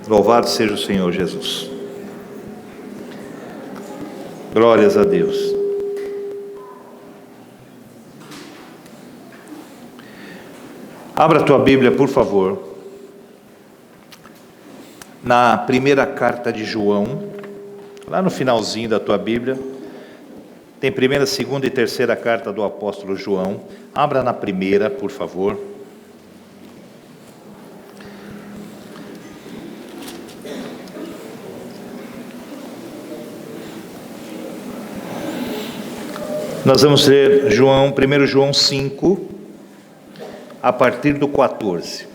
Louvado seja o Senhor Jesus. Glórias a Deus. Abra a tua Bíblia, por favor, na primeira carta de João, lá no finalzinho da tua Bíblia, tem primeira, segunda e terceira carta do apóstolo João. Abra na primeira, por favor. Nós vamos ler 1 João 5, a partir do 14.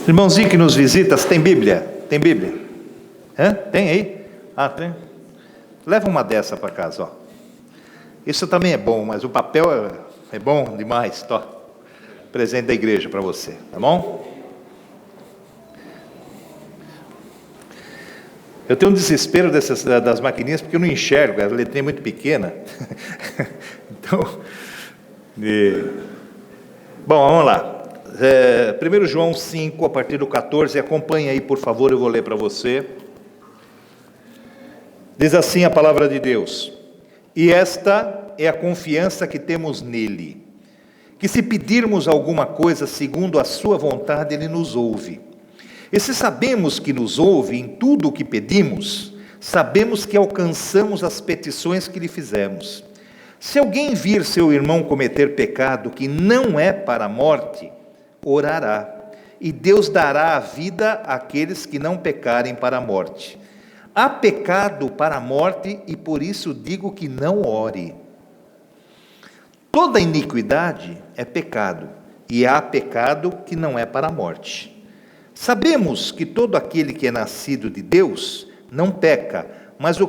Irmãozinho que nos visita, tem Bíblia? Tem Bíblia? Tem aí? Tem. Leva uma dessa para casa, ó. Isso também é bom, mas o papel é bom demais, tá? Presente da igreja para você, tá bom? Eu tenho um desespero das maquininhas porque eu não enxergo, a letrinha é muito pequena. Então, bom, vamos lá. 1 João 5, a partir do 14, acompanha aí, por favor, eu vou ler para você. Diz assim a palavra de Deus: e esta é a confiança que temos nele, que se pedirmos alguma coisa segundo a sua vontade, ele nos ouve. E se sabemos que nos ouve em tudo o que pedimos, sabemos que alcançamos as petições que lhe fizemos. Se alguém vir seu irmão cometer pecado que não é para a morte, orará, e Deus dará a vida àqueles que não pecarem para a morte. Há pecado para a morte, e por isso digo que não ore. Toda iniquidade é pecado, e há pecado que não é para a morte. Sabemos que todo aquele que é nascido de Deus não peca, mas o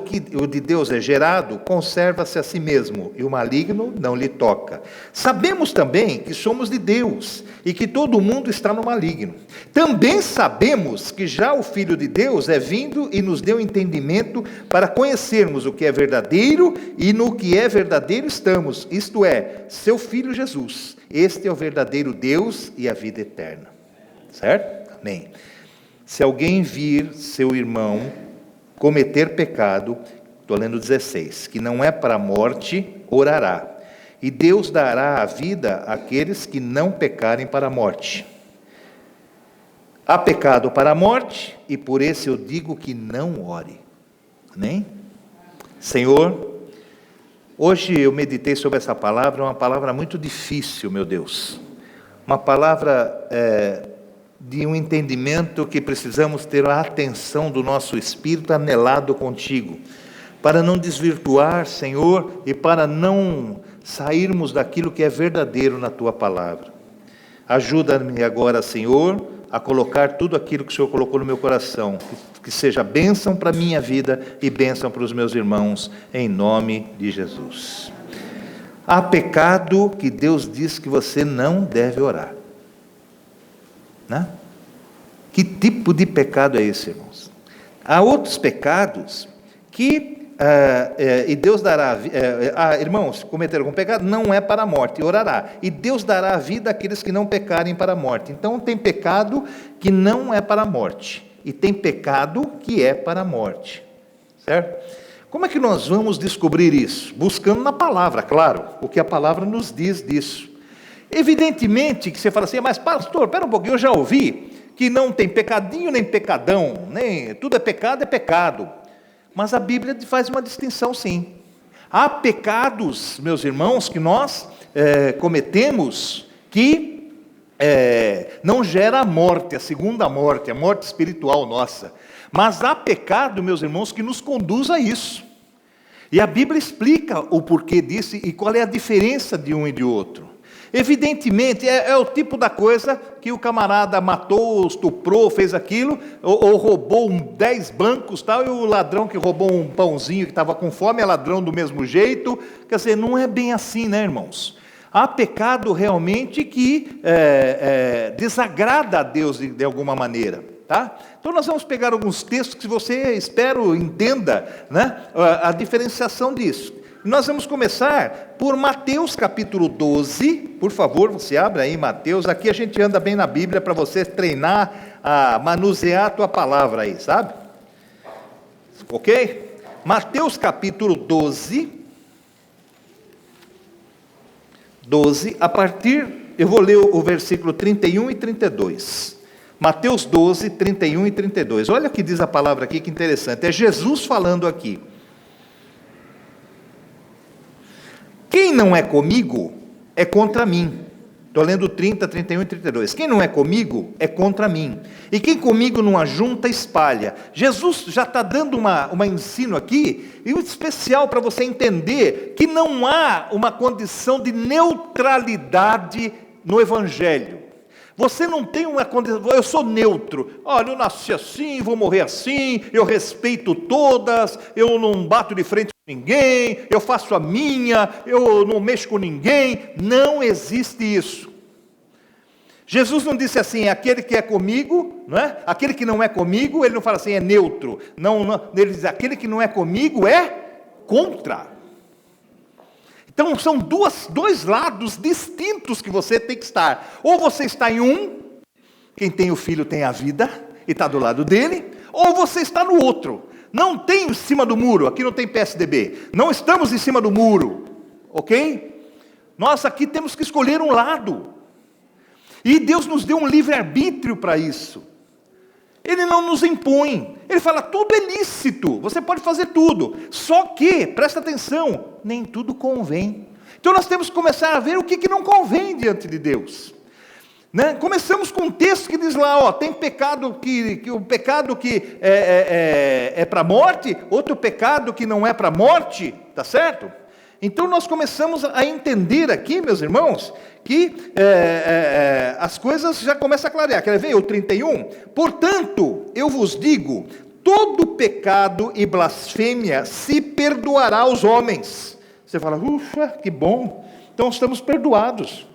de Deus é gerado conserva-se a si mesmo, e o maligno não lhe toca. Sabemos também que somos de Deus, e que todo mundo está no maligno. Também sabemos que já o Filho de Deus é vindo e nos deu entendimento para conhecermos o que é verdadeiro, e no que é verdadeiro estamos, isto é, seu Filho Jesus. Este é o verdadeiro Deus e a vida eterna. Certo? Amém. Se alguém vir seu irmão cometer pecado, estou lendo 16, que não é para a morte, orará, e Deus dará a vida àqueles que não pecarem para a morte. Há pecado para a morte, e por isso eu digo que não ore. Amém? Senhor, hoje eu meditei sobre essa palavra, uma palavra muito difícil, meu Deus. Uma palavra de um entendimento que precisamos ter a atenção do nosso espírito anelado contigo, para não desvirtuar, Senhor, e para não sairmos daquilo que é verdadeiro na tua palavra. Ajuda-me agora, Senhor, a colocar tudo aquilo que o Senhor colocou no meu coração, que seja bênção para a minha vida e bênção para os meus irmãos, em nome de Jesus. Há pecado que Deus diz que você não deve orar. Né? Que tipo de pecado é esse, irmãos? Há outros pecados que, e Deus dará, irmãos, cometeram algum pecado, não é para a morte, orará, e Deus dará a vida àqueles que não pecarem para a morte. Então tem pecado que não é para a morte, e tem pecado que é para a morte, certo? Como é que nós vamos descobrir isso? Buscando na palavra, claro, o que a palavra nos diz disso. Evidentemente que você fala assim, mas pastor, espera um pouquinho, eu já ouvi que não tem pecadinho nem pecadão, nem tudo é pecado. Mas a Bíblia faz uma distinção, sim. Há pecados, meus irmãos, que nós cometemos que não gera a morte, a segunda morte, a morte espiritual nossa. Mas há pecado, meus irmãos, que nos conduz a isso. E a Bíblia explica o porquê disso e qual é a diferença de um e de outro. Evidentemente, é o tipo da coisa que o camarada matou, estuprou, fez aquilo, ou roubou 10 bancos, tal, e o ladrão que roubou um pãozinho que estava com fome é ladrão do mesmo jeito. Quer dizer, não é bem assim, né, irmãos? Há pecado realmente que desagrada a Deus de alguma maneira. Tá? Então nós vamos pegar alguns textos que você, espero, entenda, né, a diferenciação disso. Nós vamos começar por Mateus capítulo 12, por favor, você abre aí Mateus, aqui a gente anda bem na Bíblia para você treinar a manusear a tua palavra aí, sabe? Ok? Mateus capítulo 12, a partir, eu vou ler o versículo 31 e 32. Mateus 12, 31 e 32. Olha o que diz a palavra aqui, que interessante. É Jesus falando aqui. Quem não é comigo, é contra mim. Estou lendo 30, 31 e 32. Quem não é comigo, é contra mim. E quem comigo não ajunta, espalha. Jesus já está dando uma ensino aqui, e um especial para você entender que não há uma condição de neutralidade no Evangelho. Você não tem uma condição, eu sou neutro, olha, eu nasci assim, vou morrer assim, eu respeito todas, eu não bato de frente com ninguém, eu faço a minha, eu não mexo com ninguém. Não existe isso. Jesus não disse assim, aquele que é comigo, não é? Aquele que não é comigo, ele não fala assim, é neutro. Não, ele diz, aquele que não é comigo é contra. Então são dois lados distintos que você tem que estar. Ou você está em um, quem tem o filho tem a vida, e está do lado dele, ou você está no outro. Não tem em cima do muro, aqui não tem PSDB, não estamos em cima do muro, ok? Nós aqui temos que escolher um lado, e Deus nos deu um livre-arbítrio para isso. Ele não nos impõe, ele fala, tudo é lícito, você pode fazer tudo, só que, presta atenção, nem tudo convém. Então nós temos que começar a ver o que não convém diante de Deus. Né? Começamos com um texto que diz lá, ó, tem pecado que o pecado que é para a morte, outro pecado que não é para a morte, tá certo? Então nós começamos a entender aqui, meus irmãos, que as coisas já começam a clarear. Quer ver o 31? Portanto, eu vos digo, todo pecado e blasfêmia se perdoará aos homens. Você fala, ufa, que bom, então estamos perdoados.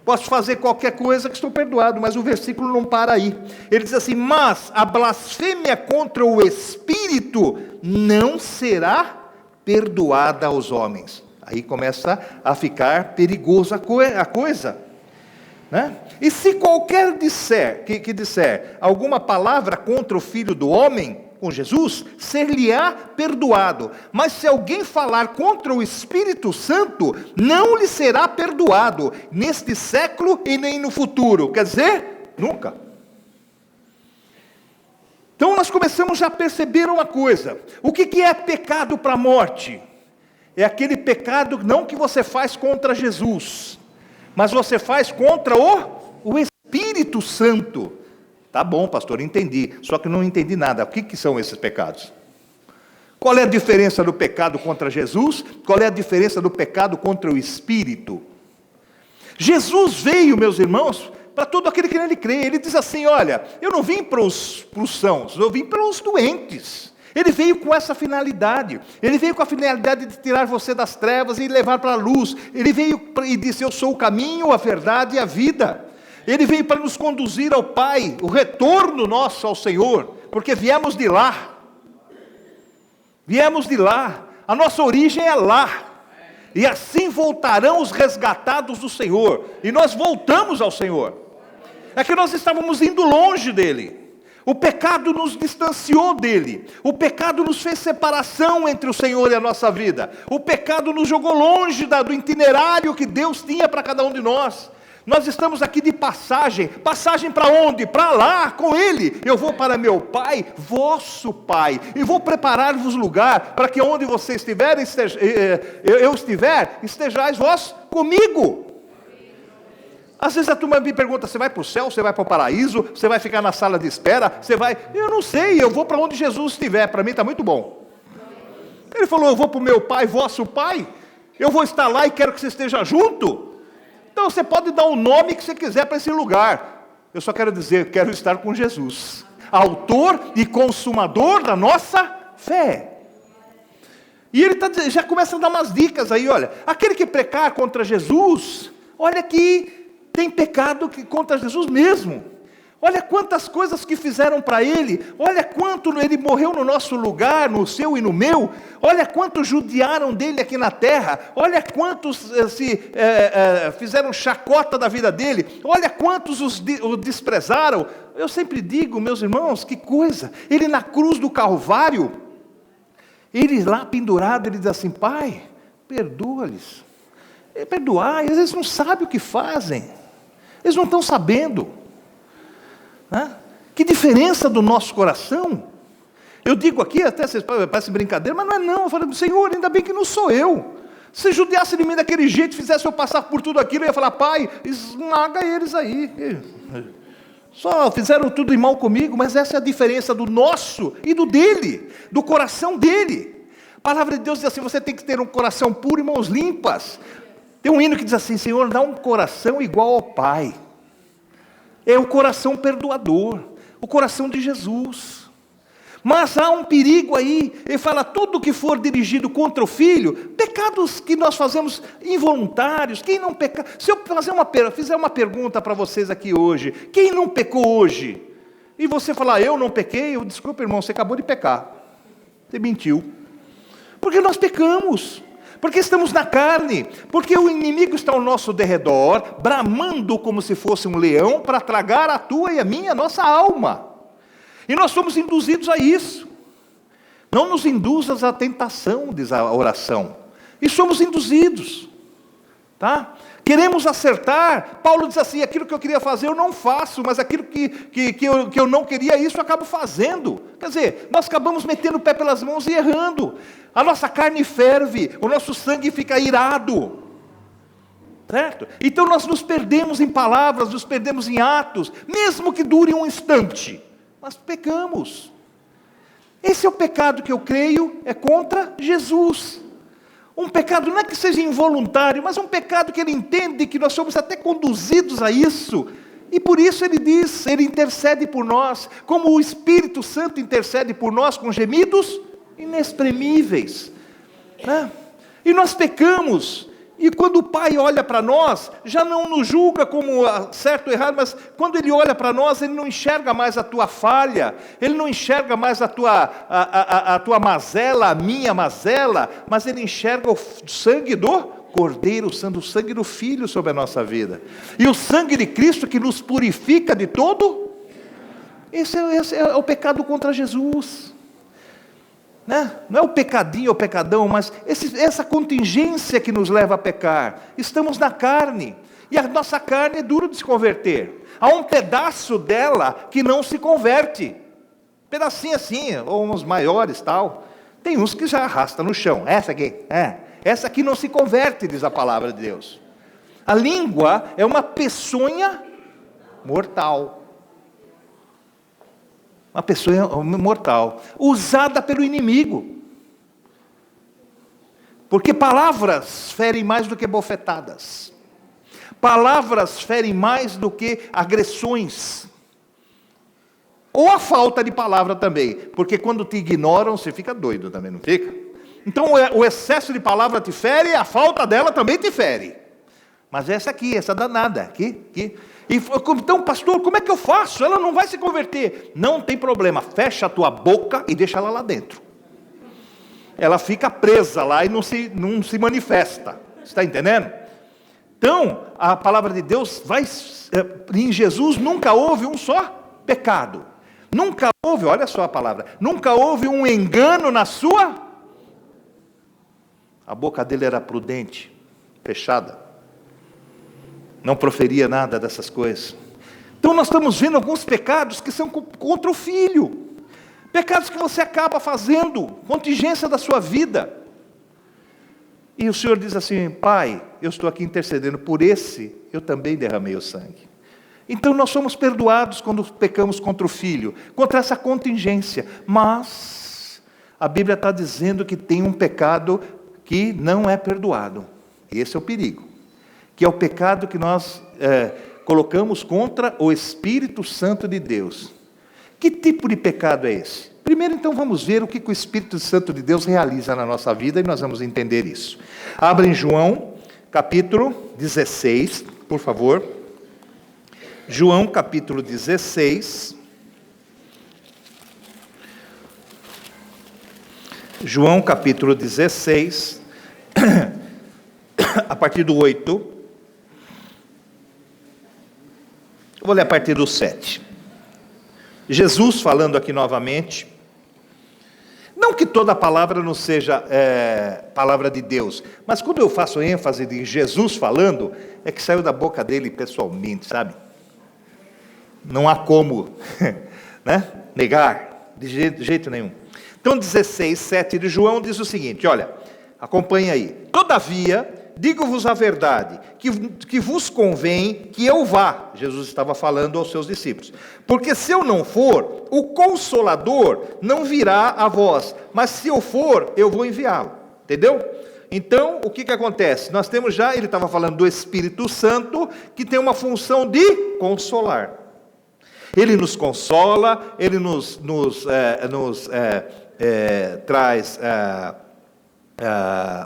Posso fazer qualquer coisa que estou perdoado, mas o versículo não para aí. Ele diz assim, mas a blasfêmia contra o Espírito não será perdoada aos homens. Aí começa a ficar perigoso a coisa. Né? E se qualquer que disser alguma palavra contra o Filho do Homem, com Jesus, ser-lhe-á perdoado. Mas se alguém falar contra o Espírito Santo, não lhe será perdoado, neste século e nem no futuro. Quer dizer, nunca. Então nós começamos já a perceber uma coisa. O que é pecado para a morte? É aquele pecado não que você faz contra Jesus, mas você faz contra o Espírito Santo. Tá bom, pastor, entendi, só que não entendi nada. O que são esses pecados? Qual é a diferença do pecado contra Jesus? Qual é a diferença do pecado contra o Espírito? Jesus veio, meus irmãos, para todo aquele que nele crê. Ele diz assim, olha, eu não vim para os sãos, eu vim para os doentes. Ele veio com essa finalidade. Ele veio com a finalidade de tirar você das trevas e levar para a luz. Ele veio e disse, eu sou o caminho, a verdade e a vida. Ele veio para nos conduzir ao Pai, o retorno nosso ao Senhor, porque viemos de lá. Viemos de lá. A nossa origem é lá. E assim voltarão os resgatados do Senhor. E nós voltamos ao Senhor. É que nós estávamos indo longe dele. O pecado nos distanciou dele. O pecado nos fez separação entre o Senhor e a nossa vida. O pecado nos jogou longe do itinerário que Deus tinha para cada um de nós. Nós estamos aqui de passagem. Passagem para onde? Para lá, com Ele. Eu vou para meu Pai, vosso Pai. E vou preparar-vos lugar, para que onde você estiver, eu estiver, estejais vós comigo. Às vezes a turma me pergunta, você vai para o céu, você vai para o paraíso, você vai ficar na sala de espera, você vai... Eu não sei, eu vou para onde Jesus estiver, para mim está muito bom. Ele falou, eu vou para o meu Pai, vosso Pai, eu vou estar lá e quero que você esteja junto. Então você pode dar o nome que você quiser para esse lugar. Eu só quero dizer, quero estar com Jesus, autor e consumador da nossa fé. E ele já começa a dar umas dicas aí, olha, aquele que pecar contra Jesus, olha que tem pecado contra Jesus mesmo. Olha quantas coisas que fizeram para Ele, olha quanto Ele morreu no nosso lugar, no seu e no meu, olha quanto judiaram dEle aqui na terra, olha quantos fizeram chacota da vida dEle, olha quantos o desprezaram. Eu sempre digo, meus irmãos, que coisa, Ele na cruz do Calvário, Ele lá pendurado, Ele diz assim: Pai, perdoa-lhes, perdoai, eles não sabem o que fazem, eles não estão sabendo. Que diferença do nosso coração. Eu digo aqui, até parece brincadeira, mas não é não. Eu falo: Senhor, ainda bem que não sou eu. Se judiasse de mim daquele jeito, fizesse eu passar por tudo aquilo, eu ia falar: Pai, esmaga eles aí. Só fizeram tudo de mal comigo. Mas essa é a diferença do nosso e do dele, do coração dele. A palavra de Deus diz assim: você tem que ter um coração puro e mãos limpas. Tem um hino que diz assim: Senhor, dá um coração igual ao Pai. É o coração perdoador, o coração de Jesus. Mas há um perigo aí. Ele fala: tudo que for dirigido contra o Filho, pecados que nós fazemos involuntários, quem não peca? Se eu fizer uma pergunta para vocês aqui hoje: quem não pecou hoje? E você falar: eu não pequei, desculpa, irmão, você acabou de pecar, você mentiu. Porque nós pecamos, porque estamos na carne, porque o inimigo está ao nosso derredor, bramando como se fosse um leão, para tragar a tua e a minha, a nossa alma. E nós somos induzidos a isso. Não nos induzas à tentação, diz a oração. E somos induzidos. Tá? Queremos acertar. Paulo diz assim: aquilo que eu queria fazer eu não faço, mas aquilo que eu não queria, isso eu acabo fazendo. Quer dizer, nós acabamos metendo o pé pelas mãos e errando. A nossa carne ferve, o nosso sangue fica irado. Certo? Então nós nos perdemos em palavras, nos perdemos em atos, mesmo que dure um instante. Mas pecamos. Esse é o pecado que eu creio, é contra Jesus. Um pecado não é que seja involuntário, mas um pecado que ele entende que nós somos até conduzidos a isso. E por isso ele diz, ele intercede por nós, como o Espírito Santo intercede por nós com gemidos inexprimíveis. E nós pecamos. E quando o Pai olha para nós, já não nos julga como certo ou errado, mas quando Ele olha para nós, Ele não enxerga mais a tua falha, Ele não enxerga mais a tua mazela, a minha mazela, mas Ele enxerga o sangue do Cordeiro, o sangue do Filho sobre a nossa vida. E o sangue de Cristo que nos purifica de todo. Esse é o pecado contra Jesus. Não é o pecadinho ou pecadão, mas essa contingência que nos leva a pecar. Estamos na carne, e a nossa carne é dura de se converter. Há um pedaço dela que não se converte, pedacinho assim, ou uns maiores tal. Tem uns que já arrasta no chão. Essa aqui não se converte, diz a palavra de Deus. A língua é uma peçonha mortal. Uma pessoa mortal, usada pelo inimigo. Porque palavras ferem mais do que bofetadas. Palavras ferem mais do que agressões. Ou a falta de palavra também. Porque quando te ignoram, você fica doido também, não fica? Então o excesso de palavra te fere, a falta dela também te fere. Mas essa danada, aqui. Então, pastor, como é que eu faço? Ela não vai se converter. Não tem problema, fecha a tua boca e deixa ela lá dentro. Ela fica presa lá e não se manifesta. Está entendendo? Então, a palavra de Deus em Jesus nunca houve um só pecado. Nunca houve, olha só a palavra, nunca houve um engano na sua. A boca dele era prudente, fechada. Não proferia nada dessas coisas. Então nós estamos vendo alguns pecados que são contra o Filho. Pecados que você acaba fazendo, contingência da sua vida. E o Senhor diz assim: Pai, eu estou aqui intercedendo por esse, eu também derramei o sangue. Então nós somos perdoados quando pecamos contra o Filho, contra essa contingência. Mas a Bíblia está dizendo que tem um pecado que não é perdoado. E esse é o perigo. Que é o pecado que nós colocamos contra o Espírito Santo de Deus. Que tipo de pecado é esse? Primeiro, então, vamos ver o que o Espírito Santo de Deus realiza na nossa vida, e nós vamos entender isso. Abra em João, capítulo 16, por favor. João capítulo 16. João capítulo 16, a partir do 8. Eu vou ler a partir do 7. Jesus falando aqui novamente. Não que toda palavra não seja palavra de Deus, mas quando eu faço ênfase de Jesus falando, é que saiu da boca dele pessoalmente, sabe? Não há como né, negar, de jeito nenhum. Então 16, 7 de João diz o seguinte, olha, acompanha aí. Todavia, digo-vos a verdade, que vos convém que eu vá. Jesus estava falando aos seus discípulos. Porque se eu não for, o Consolador não virá a vós. Mas se eu for, eu vou enviá-lo. Entendeu? Então, o que acontece? Nós temos já, ele estava falando do Espírito Santo, que tem uma função de consolar. Ele nos consola, ele nos traz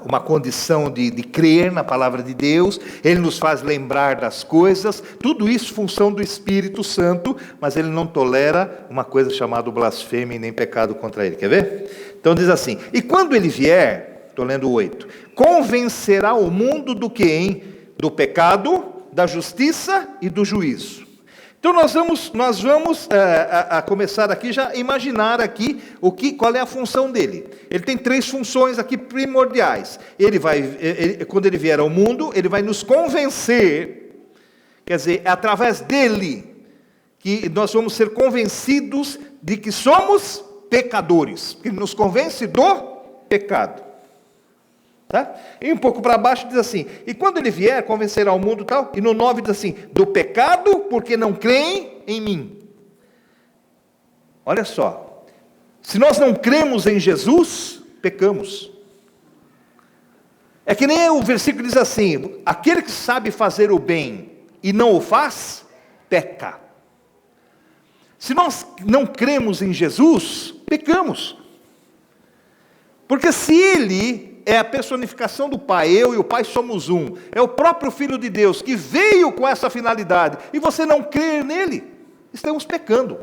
uma condição de crer na palavra de Deus, ele nos faz lembrar das coisas, tudo isso função do Espírito Santo, mas ele não tolera uma coisa chamada blasfêmia e nem pecado contra ele. Quer ver? Então diz assim, e quando ele vier, estou lendo o 8, convencerá o mundo do que, hein? Do pecado, da justiça e do juízo. Então nós vamos começar aqui já imaginar aqui qual é a função dele. Ele tem 3 funções aqui primordiais. Quando ele vier ao mundo, ele vai nos convencer, quer dizer, é através dele que nós vamos ser convencidos de que somos pecadores. Ele nos convence do pecado. Tá? E um pouco para baixo diz assim, e quando ele vier, convencerá o mundo tal, e no 9 diz assim, do pecado, porque não creem em mim. Olha só, se nós não cremos em Jesus, pecamos. É que nem o versículo diz assim, aquele que sabe fazer o bem e não o faz, peca. Se nós não cremos em Jesus, pecamos. Porque se ele é a personificação do Pai, eu e o Pai somos um, é o próprio Filho de Deus que veio com essa finalidade, e você não crê nele, estamos pecando.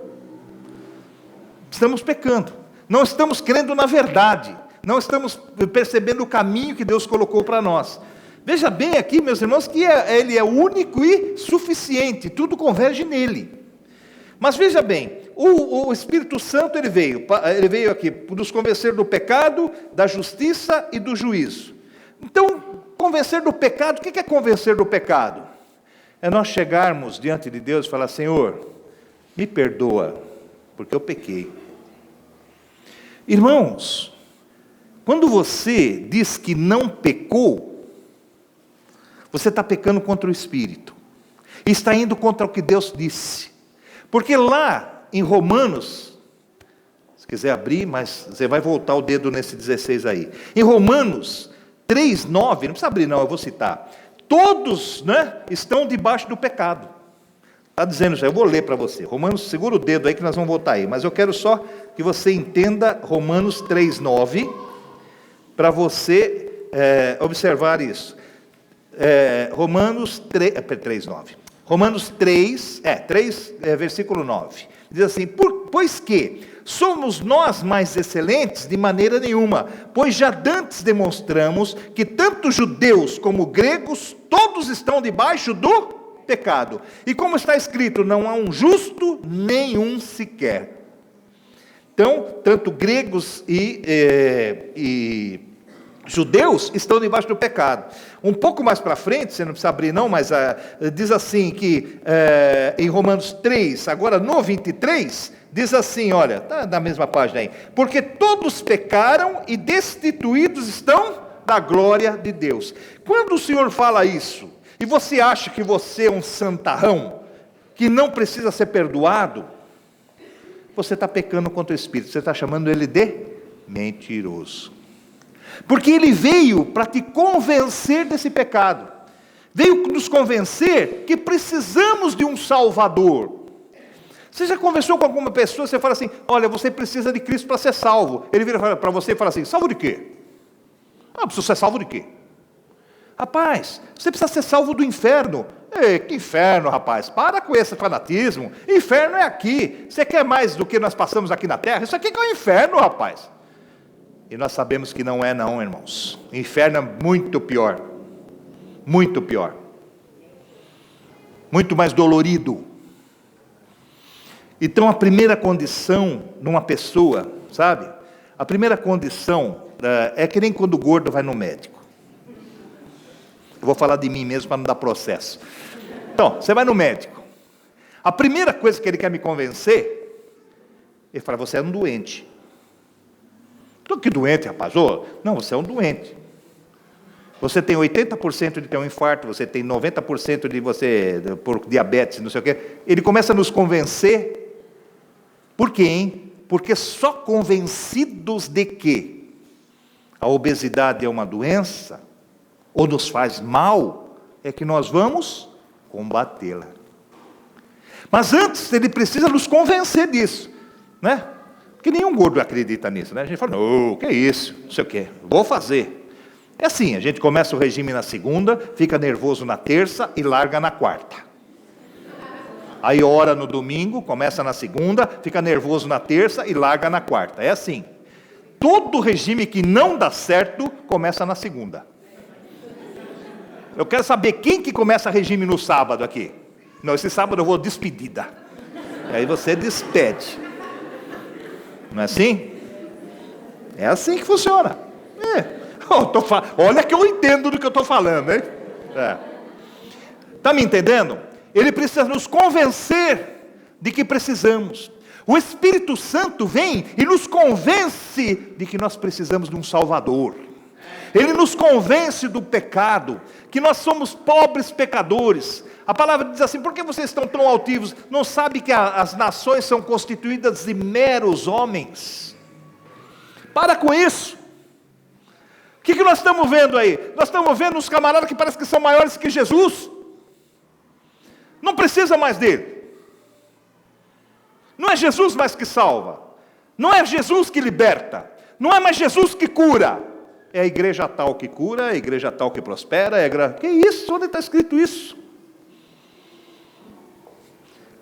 Estamos pecando, não estamos crendo na verdade, não estamos percebendo o caminho que Deus colocou para nós. Veja bem aqui, meus irmãos, que ele é único e suficiente, tudo converge nele. Mas veja bem, o Espírito Santo ele veio aqui nos convencer do pecado, da justiça e do juízo. Então, convencer do pecado, o que é convencer do pecado? É nós chegarmos diante de Deus e falar, Senhor, me perdoa, porque eu pequei. Irmãos, quando você diz que não pecou, você está pecando contra o Espírito, e está indo contra o que Deus disse. Porque lá em Romanos, se quiser abrir, mas você vai voltar o dedo nesse 16 aí. Em Romanos 3:9, não precisa abrir não, eu vou citar. Todos, estão debaixo do pecado. Está dizendo já, eu vou ler para você. Romanos, segura o dedo aí que nós vamos voltar aí. Mas eu quero só que você entenda Romanos 3:9, para você observar isso. Romanos 3:9. Romanos 3, versículo 9, diz assim, pois que somos nós mais excelentes de maneira nenhuma, pois já dantes demonstramos que tanto judeus como gregos, todos estão debaixo do pecado. E como está escrito, não há um justo, nenhum sequer. Então, tanto gregos e judeus estão debaixo do pecado. Um pouco mais para frente, você não precisa abrir não, mas diz assim que em Romanos 3, agora no 23, diz assim, olha, está na mesma página aí, porque todos pecaram e destituídos estão da glória de Deus. Quando o Senhor fala isso, e você acha que você é um santarrão, que não precisa ser perdoado, você está pecando contra o Espírito, você está chamando ele de mentiroso. Porque ele veio para te convencer desse pecado. Veio nos convencer que precisamos de um Salvador. Você já conversou com alguma pessoa, você fala assim, olha, você precisa de Cristo para ser salvo. Ele vira para você e fala assim, salvo de quê? Precisa ser salvo de quê? Rapaz, você precisa ser salvo do inferno. Ei, que inferno, rapaz, para com esse fanatismo. Inferno é aqui. Você quer mais do que nós passamos aqui na terra? Isso aqui que é o inferno, rapaz. E nós sabemos que não é não, irmãos. O inferno é muito pior. Muito pior. Muito mais dolorido. Então a primeira condição numa pessoa, sabe? A primeira condição é que nem quando o gordo vai no médico. Eu vou falar de mim mesmo para não dar processo. Então, você vai no médico. A primeira coisa que ele quer me convencer, ele fala, você é um doente. Então, que doente, rapaz? Não, você é um doente. Você tem 80% de ter um infarto, você tem 90% de você, por diabetes, não sei o quê. Ele começa a nos convencer. Por quê, hein? Porque só convencidos de que a obesidade é uma doença, ou nos faz mal, é que nós vamos combatê-la. Mas antes, ele precisa nos convencer disso, né? Porque nenhum gordo acredita nisso, né? A gente fala, não, que é isso, não sei o quê, vou fazer. É assim, a gente começa o regime na segunda, fica nervoso na terça e larga na quarta. Aí ora no domingo, começa na segunda, fica nervoso na terça e larga na quarta. É assim. Todo regime que não dá certo, começa na segunda. Eu quero saber quem que começa regime no sábado aqui. Não, esse sábado eu vou despedida. E aí você despede. Não é assim? É assim que funciona. Olha que eu entendo do que eu estou falando, hein? Está me entendendo? Ele precisa nos convencer de que precisamos. O Espírito Santo vem e nos convence de que nós precisamos de um Salvador. Ele nos convence do pecado, que nós somos pobres pecadores. A palavra diz assim, por que vocês estão tão altivos? Não sabe que as nações são constituídas de meros homens? Para com isso. O que nós estamos vendo aí? Nós estamos vendo uns camaradas que parecem que são maiores que Jesus. Não precisa mais dele. Não é Jesus mais que salva. Não é Jesus que liberta. Não é mais Jesus que cura. É a igreja tal que cura, é a igreja tal que prospera. Que isso? Onde está escrito isso?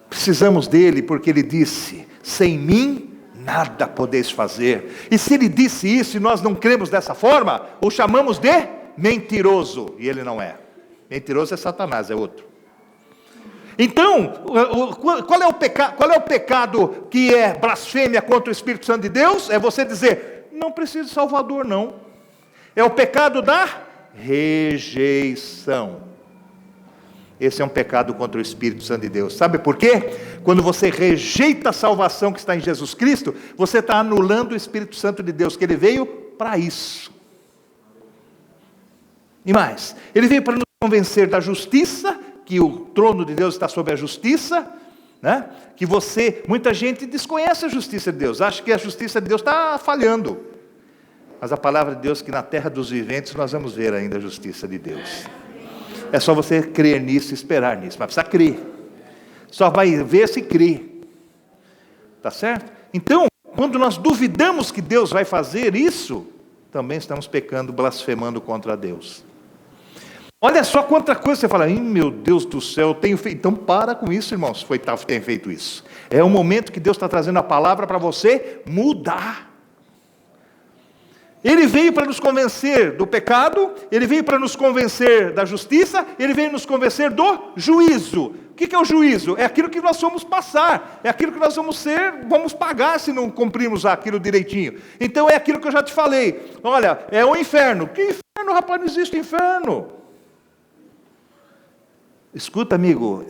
Precisamos dele porque ele disse, sem mim nada podeis fazer. E se ele disse isso e nós não cremos dessa forma, o chamamos de mentiroso. E ele não é. Mentiroso é Satanás, é outro. Então, qual é o pecado que é blasfêmia contra o Espírito Santo de Deus? É você dizer, não preciso de Salvador não. É o pecado da rejeição. Esse é um pecado contra o Espírito Santo de Deus. Sabe por quê? Quando você rejeita a salvação que está em Jesus Cristo, você está anulando o Espírito Santo de Deus, que ele veio para isso. E mais, ele veio para nos convencer da justiça, que o trono de Deus está sobre a justiça, né? Que muita gente desconhece a justiça de Deus, acha que a justiça de Deus está falhando. Mas a palavra de Deus, que na terra dos viventes nós vamos ver ainda a justiça de Deus. É só você crer nisso e esperar nisso, mas precisa crer. Só vai ver se crer. Tá certo? Então, quando nós duvidamos que Deus vai fazer isso, também estamos pecando, blasfemando contra Deus. Olha só quanta coisa você fala, meu Deus do céu, eu tenho feito. Então para com isso, irmãos, tem feito isso. É o momento que Deus está trazendo a palavra para você mudar. Ele veio para nos convencer do pecado, ele veio para nos convencer da justiça, ele veio nos convencer do juízo. O que é o juízo? É aquilo que nós vamos passar, é aquilo que nós vamos pagar se não cumprirmos aquilo direitinho. Então é aquilo que eu já te falei. Olha, é o inferno. Que inferno, rapaz? Não existe inferno. Escuta, amigo,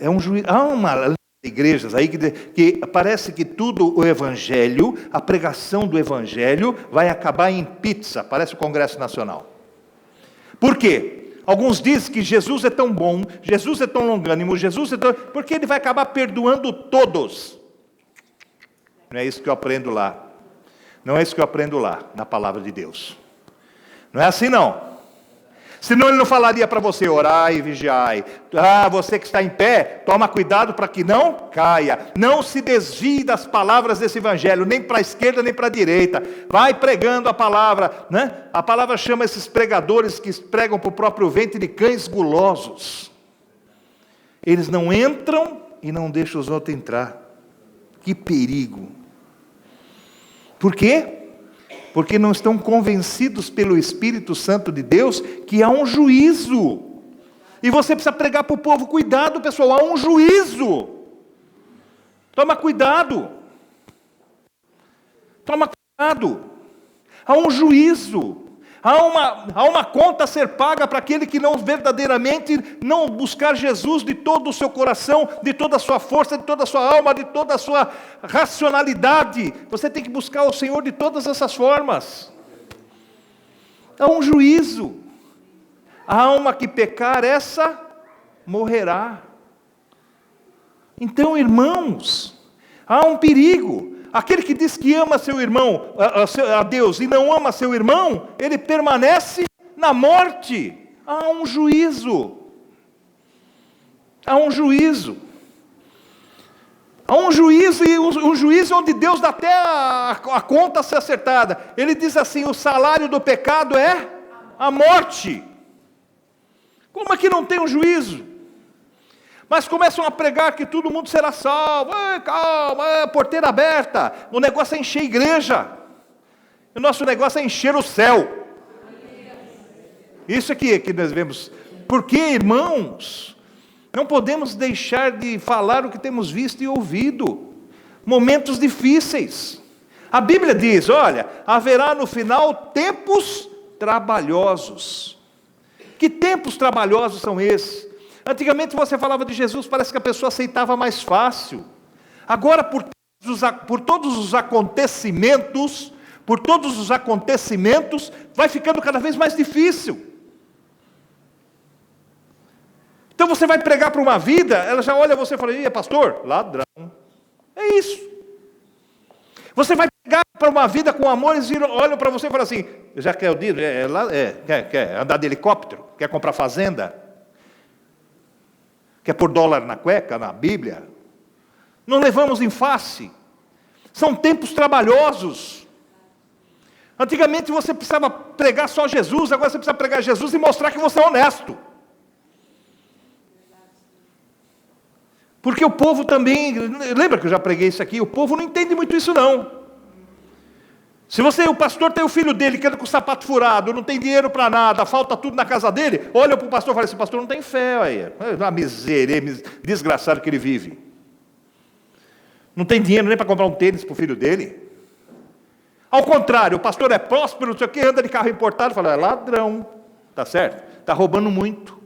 há uma igrejas aí que parece que tudo o evangelho, a pregação do evangelho vai acabar em pizza, parece o Congresso Nacional. Por quê? Alguns dizem que Jesus é tão bom, Jesus é tão longânimo, porque ele vai acabar perdoando todos. Não é isso que eu aprendo lá. Não é isso que eu aprendo lá, na palavra de Deus. Não é assim não. Senão ele não falaria para você, orai e vigiai. Você que está em pé, toma cuidado para que não caia. Não se desvie das palavras desse evangelho, nem para a esquerda, nem para a direita. Vai pregando a palavra, né? A palavra chama esses pregadores que pregam para o próprio ventre de cães gulosos. Eles não entram e não deixam os outros entrar. Que perigo! Por quê? Porque não estão convencidos pelo Espírito Santo de Deus que há um juízo. E você precisa pregar para o povo: cuidado, pessoal, há um juízo. Toma cuidado. Toma cuidado. Há um juízo. Há uma conta a ser paga para aquele que não verdadeiramente não buscar Jesus de todo o seu coração, de toda a sua força, de toda a sua alma, de toda a sua racionalidade. Você tem que buscar o Senhor de todas essas formas. Há um juízo. A alma que pecar, essa morrerá. Então, irmãos, há um perigo. Aquele que diz que ama seu irmão, a Deus, e não ama seu irmão, ele permanece na morte. Há um juízo. Há um juízo. Há um juízo, e um juízo onde Deus dá até a conta a ser acertada. Ele diz assim: o salário do pecado é a morte. Como é que não tem um juízo? Mas começam a pregar que todo mundo será salvo. Calma, porteira aberta. O negócio é encher a igreja. O nosso negócio é encher o céu. Isso aqui é que nós vemos. Porque, irmãos, não podemos deixar de falar o que temos visto e ouvido. Momentos difíceis. A Bíblia diz: olha, haverá no final tempos trabalhosos. Que tempos trabalhosos são esses? Antigamente você falava de Jesus, parece que a pessoa aceitava mais fácil. Agora, por todos os acontecimentos, vai ficando cada vez mais difícil. Então você vai pregar para uma vida, ela já olha você e fala: "Ih, pastor, ladrão". É isso. Você vai pregar para uma vida com amor, eles olham para você e falam assim: "Já quer o dinheiro? Quer andar de helicóptero? Quer comprar fazenda? Quer pôr dólar na cueca, na Bíblia?" Não levamos em face. São tempos trabalhosos. Antigamente você precisava pregar só Jesus, agora você precisa pregar Jesus e mostrar que você é honesto. Porque o povo também, lembra que eu já preguei isso aqui? O povo não entende muito isso não. Se o pastor tem o filho dele que anda com o sapato furado, não tem dinheiro para nada, falta tudo na casa dele, olha para o pastor e fala: esse pastor não tem fé, aí. É uma miséria, desgraçado que ele vive. Não tem dinheiro nem para comprar um tênis para o filho dele. Ao contrário, o pastor é próspero, não sei o que, anda de carro importado, fala: é ladrão, tá certo? Está roubando muito.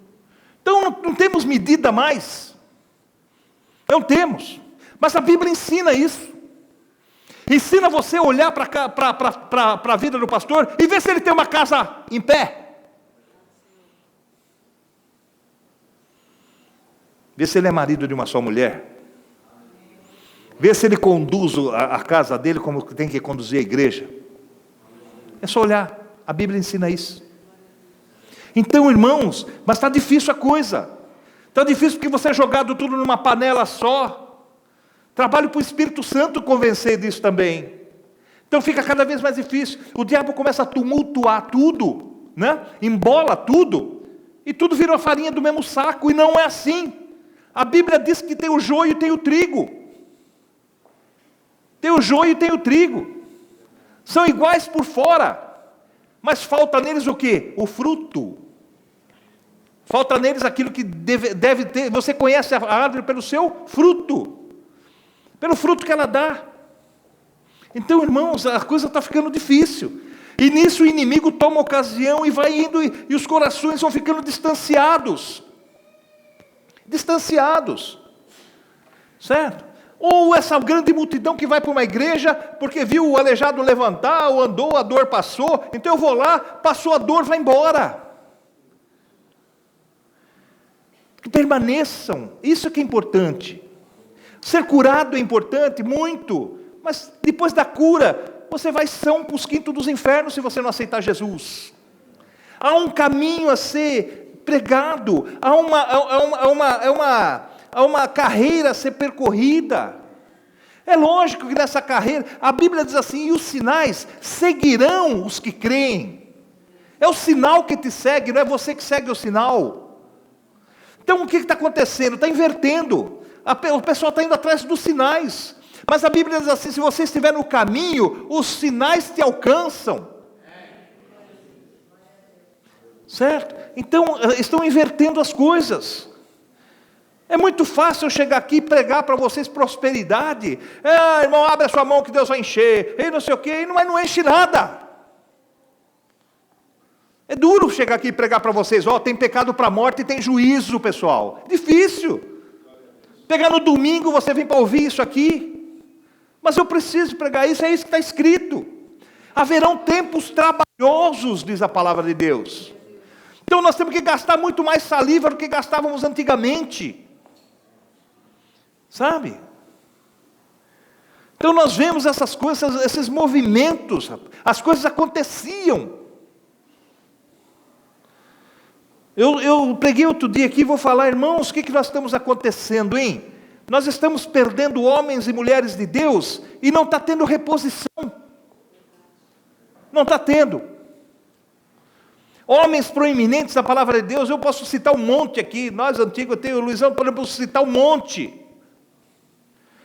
Então não temos medida mais. Não temos. Mas a Bíblia ensina isso. Ensina você a olhar para a vida do pastor e ver se ele tem uma casa em pé. Vê se ele é marido de uma só mulher. Vê se ele conduz a casa dele como tem que conduzir a igreja. É só olhar. A Bíblia ensina isso. Então, irmãos, mas está difícil a coisa. Está difícil porque você é jogado tudo numa panela só. Trabalho para o Espírito Santo convencer disso também. Então fica cada vez mais difícil. O diabo começa a tumultuar tudo, né? Embola tudo, e tudo vira uma farinha do mesmo saco, e não é assim. A Bíblia diz que tem o joio e tem o trigo. Tem o joio e tem o trigo. São iguais por fora, mas falta neles o quê? O fruto. Falta neles aquilo que deve ter. Você conhece a árvore pelo seu fruto. Pelo fruto que ela dá. Então, irmãos, a coisa está ficando difícil. E nisso o inimigo toma ocasião e vai indo, e os corações vão ficando distanciados. Distanciados. Certo? Ou essa grande multidão que vai para uma igreja, porque viu o aleijado levantar, ou andou, a dor passou, então eu vou lá, passou a dor, vai embora. Que permaneçam, isso que é importante. Ser curado é importante, muito, mas depois da cura, você vai são para os quintos dos infernos se você não aceitar Jesus. Há um caminho a ser pregado, há uma carreira a ser percorrida. É lógico que nessa carreira, a Bíblia diz assim: e os sinais seguirão os que creem. É o sinal que te segue, não é você que segue o sinal. Então o que está acontecendo? Está invertendo. O pessoal está indo atrás dos sinais. Mas a Bíblia diz assim: se você estiver no caminho, os sinais te alcançam. Certo? Então estão invertendo as coisas. É muito fácil eu chegar aqui e pregar para vocês prosperidade. Irmão, abre a sua mão que Deus vai encher. E não sei o quê, e não enche nada. É duro chegar aqui e pregar para vocês: tem pecado para a morte e tem juízo, pessoal. Difícil. Pegar no domingo, você vem para ouvir isso aqui. Mas eu preciso pregar isso, é isso que está escrito. Haverão tempos trabalhosos, diz a palavra de Deus. Então nós temos que gastar muito mais saliva do que gastávamos antigamente. Sabe? Então nós vemos essas coisas, esses movimentos, as coisas aconteciam. Eu preguei outro dia aqui, vou falar: irmãos, o que nós estamos acontecendo, hein? Nós estamos perdendo homens e mulheres de Deus, e não está tendo reposição. Não está tendo. Homens proeminentes da palavra de Deus, eu posso citar um monte aqui. Nós antigos, eu tenho o Luizão, podemos citar um monte.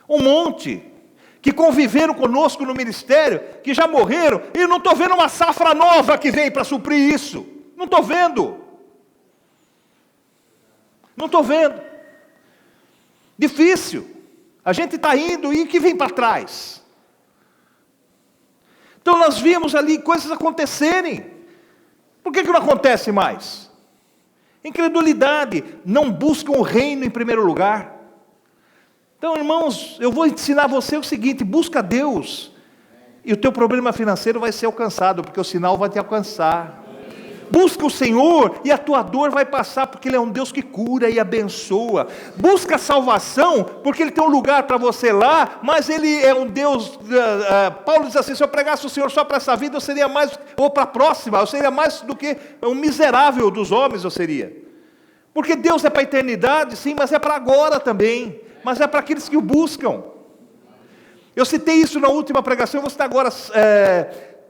Um monte. Que conviveram conosco no ministério, que já morreram, e eu não estou vendo uma safra nova que vem para suprir isso. Não estou vendo. Não estou vendo. Difícil. A gente está indo, e que vem para trás? Então nós vimos ali coisas acontecerem. Por que não acontece mais? Incredulidade. Não buscam o reino em primeiro lugar. Então, irmãos, eu vou ensinar você o seguinte: busca Deus, e o teu problema financeiro vai ser alcançado, porque o sinal vai te alcançar. Busca o Senhor, e a tua dor vai passar, porque Ele é um Deus que cura e abençoa. Busca a salvação, porque Ele tem um lugar para você lá, mas Ele é um Deus. Paulo diz assim: se eu pregasse o Senhor só para essa vida, eu seria mais, ou para a próxima, eu seria mais do que um miserável dos homens, eu seria. Porque Deus é para a eternidade, sim, mas é para agora também, mas é para aqueles que o buscam. Eu citei isso na última pregação, eu vou citar agora,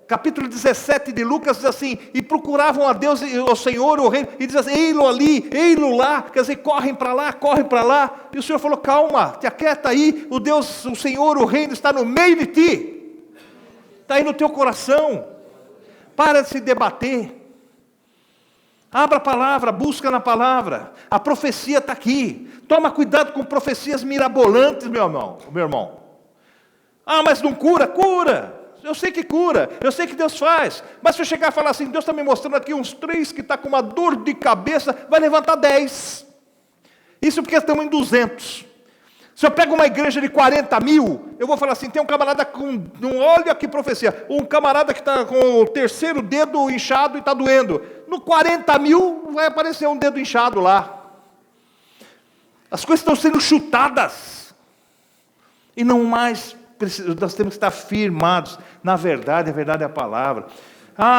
capítulo 17 de Lucas, diz assim: e procuravam a Deus, o Senhor, o reino, e diz assim: ei-lo ali, ei-lo lá, quer dizer, correm para lá, e o Senhor falou: calma, te aquieta aí, o Deus, o Senhor, o reino está no meio de ti, está aí no teu coração. Para de se debater, abra a palavra, busca na palavra, a profecia está aqui. Toma cuidado com profecias mirabolantes, meu irmão. Mas não cura? Cura. Eu sei que cura, eu sei que Deus faz, mas se eu chegar e falar assim: Deus está me mostrando aqui uns 3 que está com uma dor de cabeça, vai levantar 10. Isso porque estamos em 200. Se eu pego uma igreja de 40 mil, eu vou falar assim: tem um camarada com, olha que profecia, um camarada que está com o terceiro dedo inchado e está doendo. No 40 mil vai aparecer um dedo inchado lá. As coisas estão sendo chutadas, e não mais. Nós temos que estar firmados na verdade. A verdade é a palavra.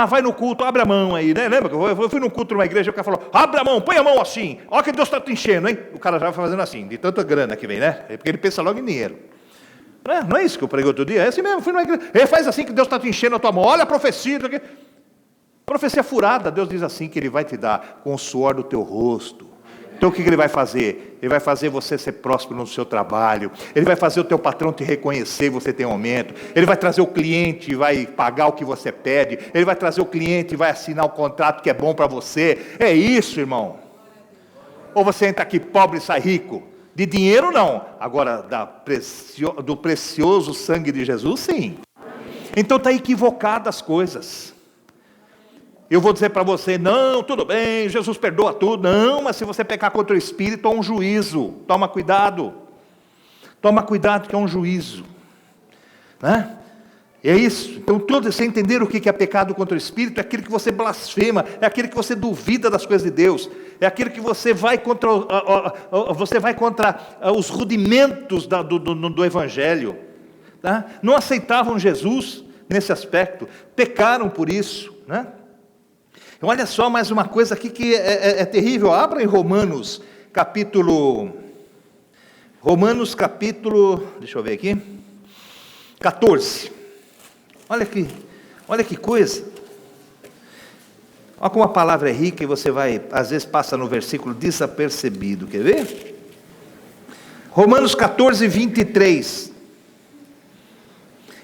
Vai no culto, abre a mão aí, né? Lembra que eu fui num culto numa igreja, o cara falou: abre a mão, põe a mão assim, olha que Deus está te enchendo, hein? O cara já vai fazendo assim, de tanta grana que vem, né? É porque ele pensa logo em dinheiro. Não é isso que eu preguei outro dia? É assim mesmo, fui numa igreja, ele faz assim que Deus está te enchendo a tua mão, olha a profecia. Profecia furada. Deus diz assim que Ele vai te dar com o suor do teu rosto. Então o que Ele vai fazer? Ele vai fazer você ser próspero no seu trabalho. Ele vai fazer o teu patrão te reconhecer, você tem aumento. Ele vai trazer o cliente e vai pagar o que você pede. Ele vai trazer o cliente e vai assinar o contrato que é bom para você. É isso, irmão. Ou você entra aqui pobre e sai rico? De dinheiro não. Agora, do precioso sangue de Jesus, sim. Então está equivocado as coisas. Eu vou dizer para você: não, tudo bem, Jesus perdoa tudo. Não, mas se você pecar contra o Espírito, há um juízo. Toma cuidado. Toma cuidado que é um juízo. Né? É isso. Então, você entender o que é pecado contra o Espírito, é aquilo que você blasfema, é aquilo que você duvida das coisas de Deus, é aquilo que você vai contra, os rudimentos do Evangelho. Tá? Não aceitavam Jesus nesse aspecto, pecaram por isso, né? Olha só mais uma coisa aqui que é terrível. Abra em Romanos capítulo, deixa eu ver aqui, 14. Olha que coisa. Olha como a palavra é rica e você vai, às vezes passa no versículo desapercebido, quer ver? Romanos 14, 23.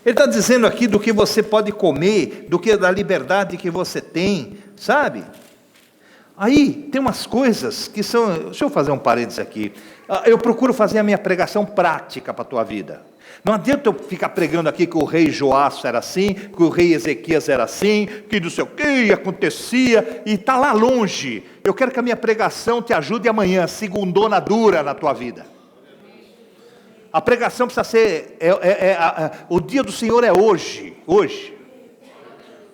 Ele está dizendo aqui do que você pode comer, do que da liberdade que você tem, sabe? Aí tem umas coisas que são, deixa eu fazer um parênteses aqui. Eu procuro fazer a minha pregação prática para a tua vida. Não adianta eu ficar pregando aqui que o rei Joás era assim, que o rei Ezequias era assim, que não sei o que acontecia, e está lá longe. Eu quero que a minha pregação te ajude amanhã, segundona dura na tua vida. A pregação precisa ser, o dia do Senhor é hoje,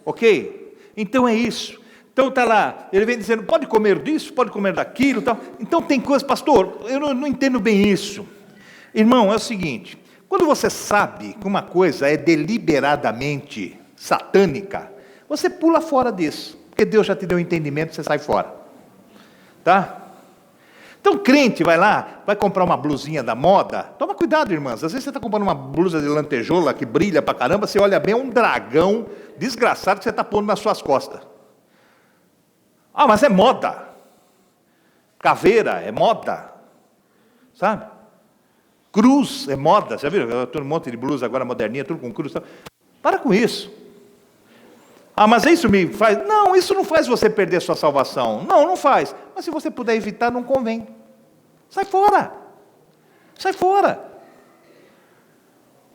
ok? Então é isso. Então está lá, ele vem dizendo, pode comer disso, pode comer daquilo, tal. Então tem coisas, pastor, eu não entendo bem isso. Irmão, é o seguinte, quando você sabe que uma coisa é deliberadamente satânica, você pula fora disso, porque Deus já te deu entendimento, você sai fora, tá? Então crente vai lá, vai comprar uma blusinha da moda, toma cuidado, irmãs, às vezes você está comprando uma blusa de lantejoula que brilha pra caramba, você olha bem, é um dragão desgraçado que você está pondo nas suas costas. Ah, mas é moda. Caveira é moda. Sabe? Cruz é moda. Você viu? Tem um monte de blusa agora moderninha, tudo com cruz. Para com isso. Ah, mas isso me faz... Não, isso não faz você perder a sua salvação. Não, não faz. Mas se você puder evitar, não convém. Sai fora. Sai fora.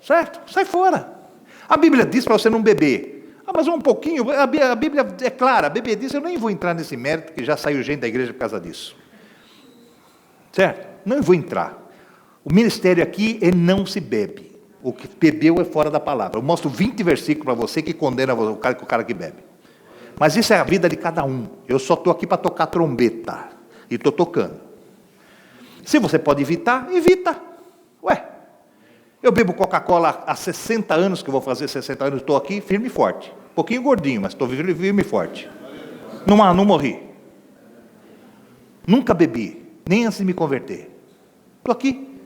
Certo? Sai fora. A Bíblia diz para você não beber. Ah, mas um pouquinho, a Bíblia é clara, a Bíblia diz, eu nem vou entrar nesse mérito, que já saiu gente da igreja por causa disso. Certo? Não vou entrar. O ministério aqui é não se bebe. O que bebeu é fora da palavra. Eu mostro 20 versículos para você que condena o cara que bebe. Mas isso é a vida de cada um. Eu só estou aqui para tocar trombeta. E estou tocando. Se você pode evitar, evita. Ué. Eu bebo Coca-Cola há 60 anos, que eu vou fazer 60 anos, estou aqui firme e forte. Um pouquinho gordinho, mas estou firme e forte. Não morri. Nunca bebi, nem antes de me converter. Estou aqui.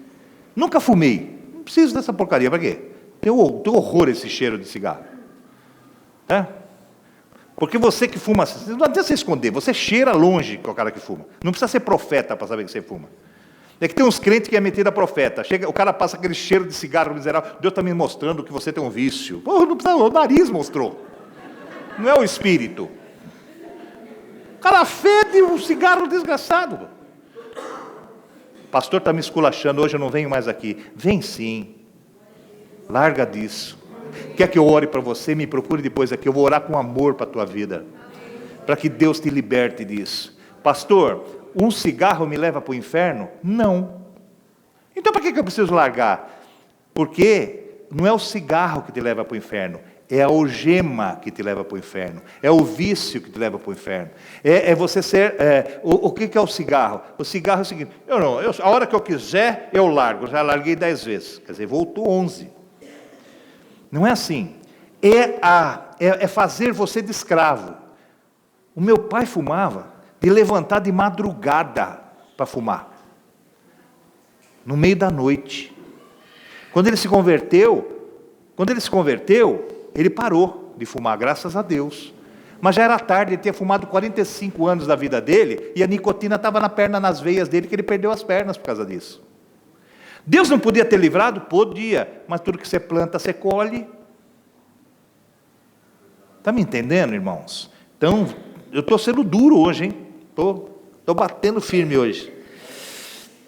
Nunca fumei. Não preciso dessa porcaria, para quê? Tenho horror esse cheiro de cigarro. É? Porque você que fuma, não adianta você esconder, você cheira longe com o cara que fuma. Não precisa ser profeta para saber que você fuma. É que tem uns crentes que é metido a profeta. Chega, o cara passa aquele cheiro de cigarro miserável. Deus está me mostrando que você tem um vício. Pô, não precisa, o nariz mostrou. Não é o espírito. O cara fede um cigarro desgraçado. O pastor está me esculachando, hoje eu não venho mais aqui. Vem sim. Larga disso. Quer que eu ore para você? Me procure depois aqui. Eu vou orar com amor para a tua vida. Para que Deus te liberte disso. Pastor, um cigarro me leva para o inferno? Não. Então para que eu preciso largar? Porque não é o cigarro que te leva para o inferno, é a algema que te leva para o inferno, é o vício que te leva para o inferno, é você ser... o que é o cigarro? O cigarro é o seguinte, a hora que eu quiser eu largo, já larguei 10 vezes, quer dizer, voltou 11. Não é assim, é fazer você de escravo. O meu pai fumava, de levantar de madrugada para fumar, no meio da noite. Quando ele se converteu, ele parou de fumar, graças a Deus. Mas já era tarde, ele tinha fumado 45 anos da vida dele, e a nicotina estava na perna, nas veias dele, que ele perdeu as pernas por causa disso. Deus não podia ter livrado? Podia, mas tudo que você planta, você colhe. Está me entendendo, irmãos? Então, eu estou sendo duro hoje, hein? Estou batendo firme hoje.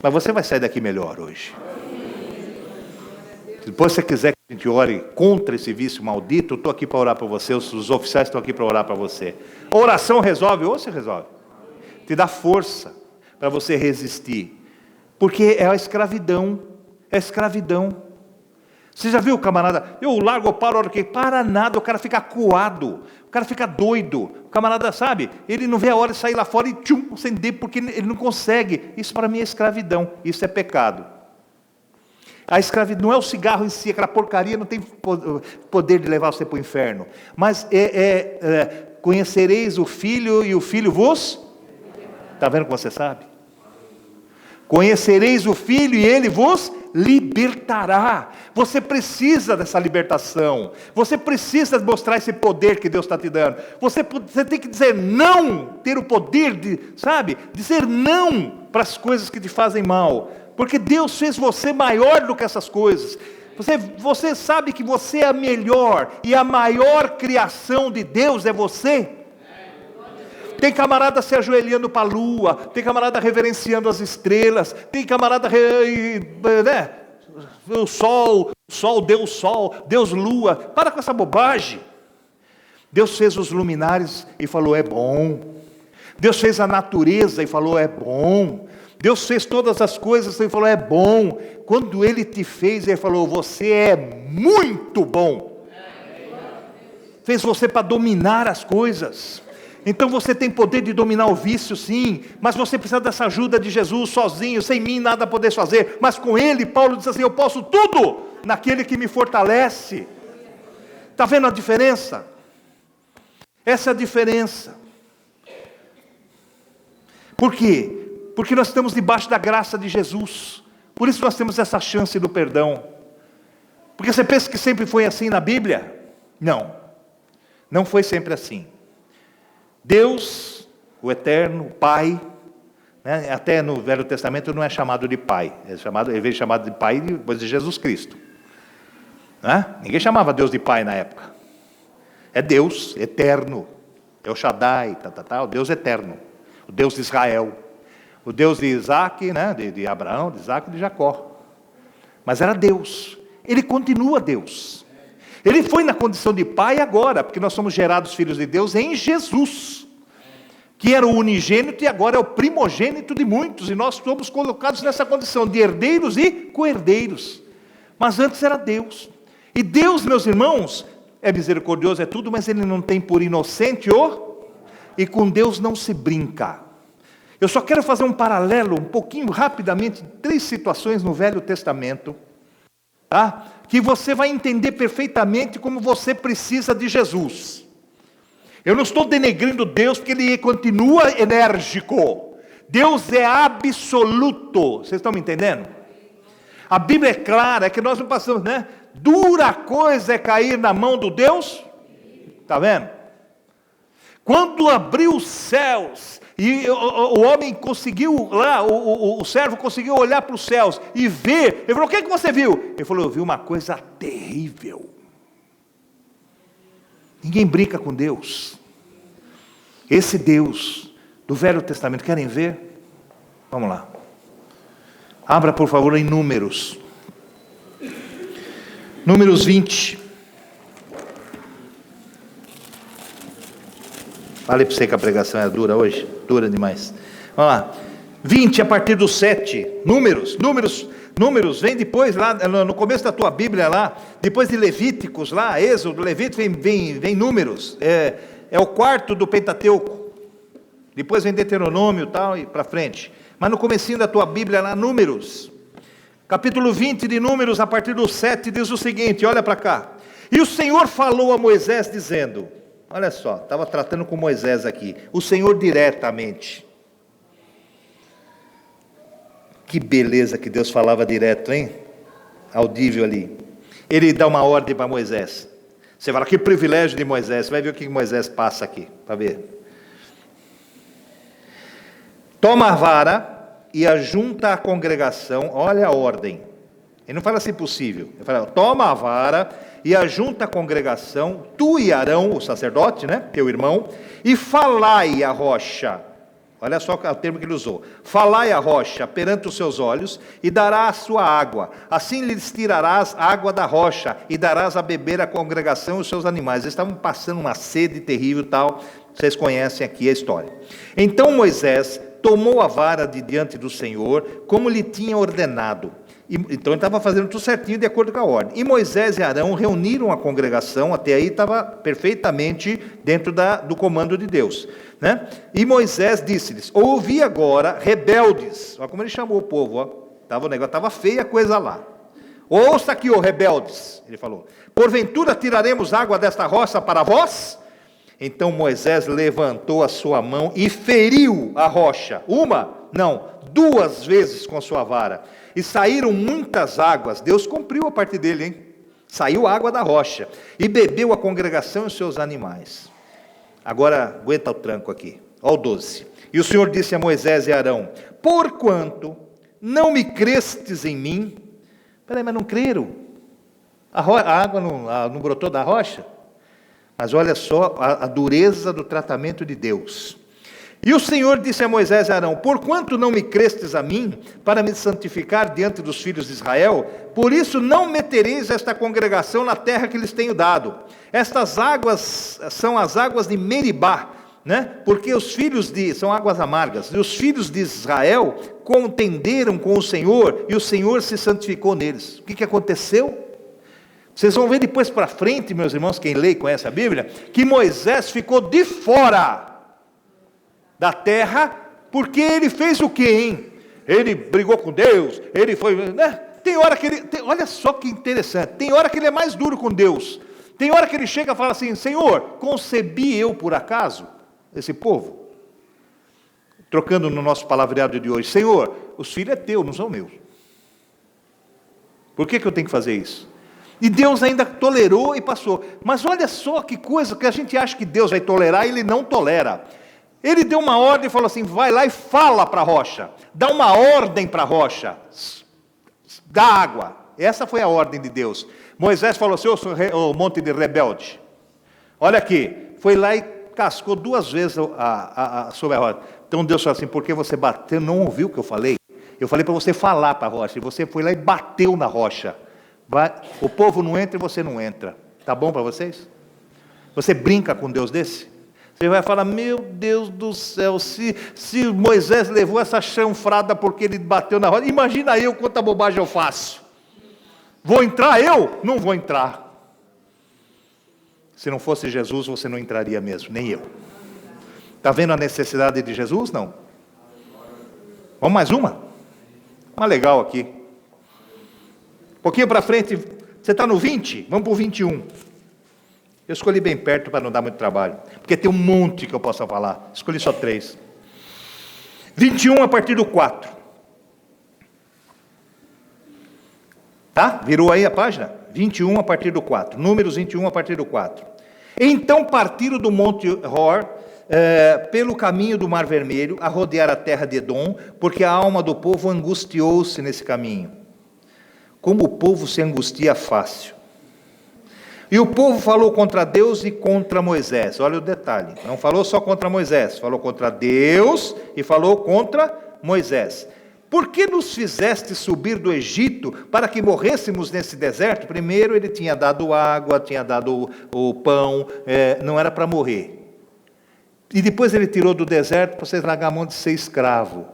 Mas você vai sair daqui melhor hoje. Depois, se você quiser que a gente ore contra esse vício maldito, eu estou aqui para orar para você, os oficiais estão aqui para orar para você. A oração resolve, ou se resolve. Te dá força para você resistir. Porque é a escravidão. É a escravidão. Você já viu o camarada? Eu largo, eu paro, para nada, o cara fica acuado. O cara fica doido. O camarada, sabe, ele não vê a hora de sair lá fora e acender, porque ele não consegue. Isso para mim é escravidão, isso é pecado. A escravidão não é o cigarro em si, aquela porcaria não tem poder de levar você para o inferno. Mas conhecereis o Filho e o Filho vos... Está vendo como você sabe? Conhecereis o Filho e Ele vos libertará. Você precisa dessa libertação. Você precisa mostrar esse poder que Deus está te dando. Você tem que dizer não, ter o poder de, dizer não para as coisas que te fazem mal. Porque Deus fez você maior do que essas coisas. Você sabe que você é a melhor e a maior criação de Deus é você. Tem camarada se ajoelhando para a lua, tem camarada reverenciando as estrelas, tem camarada, o sol, Deus lua. Para com essa bobagem. Deus fez os luminares e falou, é bom. Deus fez a natureza e falou, é bom. Deus fez todas as coisas e falou, é bom. Quando Ele te fez, Ele falou, você é muito bom. Fez você para dominar as coisas. Então você tem poder de dominar o vício, sim, mas você precisa dessa ajuda de Jesus. Sozinho, sem mim nada podeis fazer, mas com Ele, Paulo diz assim, eu posso tudo naquele que me fortalece. Está vendo a diferença? Essa é a diferença. Por quê? Porque nós estamos debaixo da graça de Jesus, por isso nós temos essa chance do perdão. Porque você pensa que sempre foi assim na Bíblia? Não, não foi sempre assim. Deus, o Eterno, o Pai, né? Até no Velho Testamento não é chamado de Pai, ele veio chamado de Pai depois de Jesus Cristo, né? Ninguém chamava Deus de Pai na época. É Deus eterno, é o Shaddai, o Deus eterno, o Deus de Israel, o Deus de Isaac, né? de Abraão, de Isaac e de Jacó. Mas era Deus, Ele continua Deus. Ele foi na condição de Pai agora, porque nós somos gerados filhos de Deus em Jesus, que era o unigênito e agora é o primogênito de muitos, e nós somos colocados nessa condição de herdeiros e co-herdeiros. Mas antes era Deus. E Deus, meus irmãos, é misericordioso, é tudo, mas Ele não tem por inocente e com Deus não se brinca. Eu só quero fazer um paralelo, um pouquinho rapidamente, 3 situações no Velho Testamento, tá? Que você vai entender perfeitamente como você precisa de Jesus. Eu não estou denegrindo Deus, porque Ele continua enérgico. Deus é absoluto. Vocês estão me entendendo? A Bíblia é clara, é que nós não passamos, né? Dura coisa é cair na mão do Deus. Está vendo? Quando abriu os céus, e o homem conseguiu lá, o servo conseguiu olhar para os céus e ver. Ele falou, o que você viu? Ele falou, eu vi uma coisa terrível. Ninguém brinca com Deus. Esse Deus do Velho Testamento, querem ver? Vamos lá. Abra por favor em Números. Números 20. Falei para você que a pregação é dura hoje, dura demais. Vamos lá, 20 a partir do 7, Números, vem depois lá, no começo da tua Bíblia lá, depois de Levíticos lá, Êxodo, Levítico, vem Números, é o quarto do Pentateuco, depois vem Deuteronômio e tal, e para frente, mas no comecinho da tua Bíblia lá, Números, capítulo 20 de Números, a partir do 7, diz o seguinte, olha para cá, e o Senhor falou a Moisés dizendo, olha só, estava tratando com Moisés aqui, o Senhor diretamente. Que beleza que Deus falava direto, hein? Audível ali. Ele dá uma ordem para Moisés. Você fala, que privilégio de Moisés. Você vai ver o que Moisés passa aqui, para ver. Toma a vara e ajunta a congregação, olha a ordem. Ele não fala assim possível. Ele fala, toma a vara e ajunta a congregação, tu e Arão, o sacerdote, né, teu irmão, e falai a rocha, olha só o termo que ele usou, falai a rocha perante os seus olhos, e dará a sua água, assim lhes tirarás água da rocha, e darás a beber a congregação e os seus animais. Eles estavam passando uma sede terrível tal, vocês conhecem aqui a história. Então Moisés tomou a vara de diante do Senhor, como lhe tinha ordenado. Então ele estava fazendo tudo certinho de acordo com a ordem. E Moisés e Arão reuniram a congregação, até aí estava perfeitamente dentro do comando de Deus, né? E Moisés disse-lhes, ouvi agora, rebeldes, olha como ele chamou o povo, ó. O negócio estava feia a coisa lá. Ouça aqui, ó rebeldes, ele falou, porventura tiraremos água desta rocha para vós? Então Moisés levantou a sua mão e feriu a rocha, 1, Não, 2 vezes com sua vara. E saíram muitas águas. Deus cumpriu a parte dele, hein? Saiu água da rocha. E bebeu a congregação e os seus animais. Agora, aguenta o tranco aqui. Olha o 12. E o Senhor disse a Moisés e a Arão: porquanto não me crestes em mim? Peraí, mas não creram? A água não brotou da rocha? Mas olha só a dureza do tratamento de Deus. E o Senhor disse a Moisés e a Arão: porquanto não me crestes a mim, para me santificar diante dos filhos de Israel, por isso não metereis esta congregação na terra que lhes tenho dado. Estas águas são as águas de Meribá, né? Porque são águas amargas, e os filhos de Israel contenderam com o Senhor, e o Senhor se santificou neles. O que aconteceu? Vocês vão ver depois para frente, meus irmãos, quem lê e conhece a Bíblia, que Moisés ficou de fora da terra, porque ele fez o quê, hein? Ele brigou com Deus, ele foi, né? Tem hora que olha só que interessante, tem hora que ele é mais duro com Deus, tem hora que ele chega e fala assim: Senhor, concebi eu por acaso esse povo? Trocando no nosso palavreado de hoje: Senhor, os filhos é teu, não são meus. Por que eu tenho que fazer isso? E Deus ainda tolerou e passou. Mas olha só que coisa, que a gente acha que Deus vai tolerar, Ele não tolera. Ele deu uma ordem e falou assim: vai lá e fala para a rocha, dá uma ordem para a rocha, dá água. Essa foi a ordem de Deus. Moisés falou assim: ô monte de rebelde, olha aqui, foi lá e cascou 2 vezes sobre a rocha. Então Deus falou assim: porque você bateu, não ouviu o que eu falei? Eu falei para você falar para a rocha, e você foi lá e bateu na rocha. O povo não entra e você não entra. Tá bom para vocês? Você brinca com Deus desse? Você vai falar: meu Deus do céu, se Moisés levou essa chanfrada porque ele bateu na rocha, imagina eu quanta bobagem eu faço. Vou entrar eu? Não vou entrar. Se não fosse Jesus, você não entraria mesmo, nem eu. Está vendo a necessidade de Jesus? Não. Vamos mais uma? Uma legal aqui. Um pouquinho para frente, você está no 20? Vamos para o 21. Eu escolhi bem perto para não dar muito trabalho, porque tem um monte que eu possa falar. Escolhi só 3. 21 a partir do 4. Tá? Virou aí a página? 21 a partir do 4. Números 21 a partir do 4. Então partiram do monte Hor, pelo caminho do Mar Vermelho, a rodear a terra de Edom, porque a alma do povo angustiou-se nesse caminho. Como o povo se angustia fácil. E o povo falou contra Deus e contra Moisés. Olha o detalhe, não falou só contra Moisés, falou contra Deus e falou contra Moisés. Por que nos fizeste subir do Egito para que morrêssemos nesse deserto? Primeiro ele tinha dado água, tinha dado o pão, não era para morrer. E depois ele tirou do deserto para vocês largar a mão de ser escravo.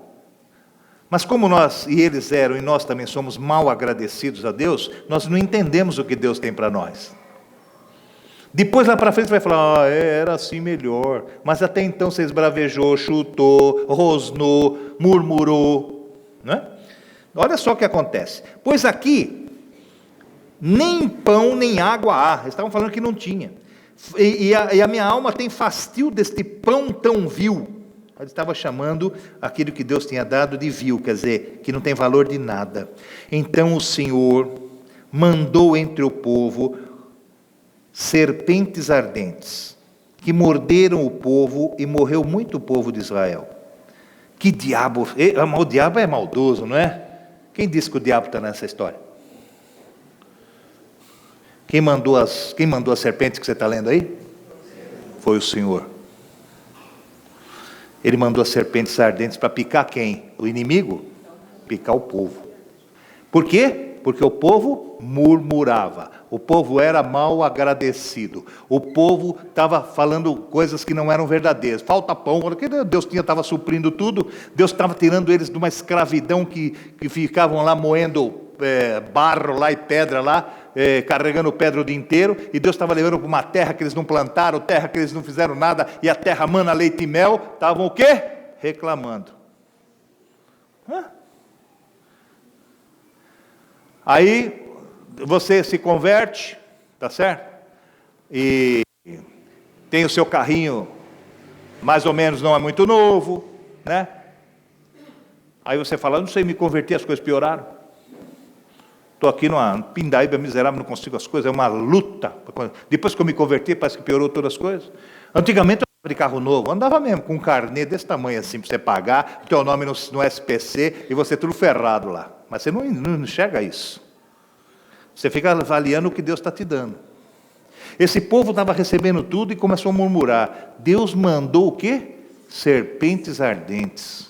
Mas como nós e eles eram, e nós também somos mal agradecidos a Deus, nós não entendemos o que Deus tem para nós. Depois lá para frente vai falar: era assim melhor. Mas até então você esbravejou, chutou, rosnou, murmurou, né? Olha só o que acontece. Pois aqui, nem pão nem água há. Eles estavam falando que não tinha. E a minha alma tem fastio deste pão tão vil. Ele estava chamando aquilo que Deus tinha dado de vil, quer dizer, que não tem valor de nada. Então o Senhor mandou entre o povo serpentes ardentes, que morderam o povo, e morreu muito o povo de Israel. Que diabo, o diabo é maldoso, não é? Quem disse que o diabo está nessa história? Quem mandou as serpentes que você está lendo aí? Foi o Senhor. Ele mandou as serpentes ardentes para picar quem? O inimigo? Picar o povo. Por quê? Porque o povo murmurava. O povo era mal agradecido. O povo estava falando coisas que não eram verdadeiras. Falta pão, porque Deus estava suprindo tudo. Deus estava tirando eles de uma escravidão que ficavam lá moendo barro lá e pedra lá, carregando pedra o dia inteiro, e Deus estava levando para uma terra que eles não plantaram, terra que eles não fizeram nada, e a terra mana leite e mel. Estavam o quê? Reclamando. Aí você se converte, tá certo? E tem o seu carrinho, mais ou menos, não é muito novo, né? Aí você fala, não sei me converter, as coisas pioraram. Estou aqui numa pindaíba miserável, não consigo as coisas, é uma luta. Depois que eu me converti, parece que piorou todas as coisas. Antigamente eu andava de carro novo, andava mesmo com um carnê desse tamanho assim, para você pagar, o teu nome no SPC, e você tudo ferrado lá. Mas você não enxerga isso. Você fica avaliando o que Deus está te dando. Esse povo estava recebendo tudo e começou a murmurar. Deus mandou o quê? Serpentes ardentes.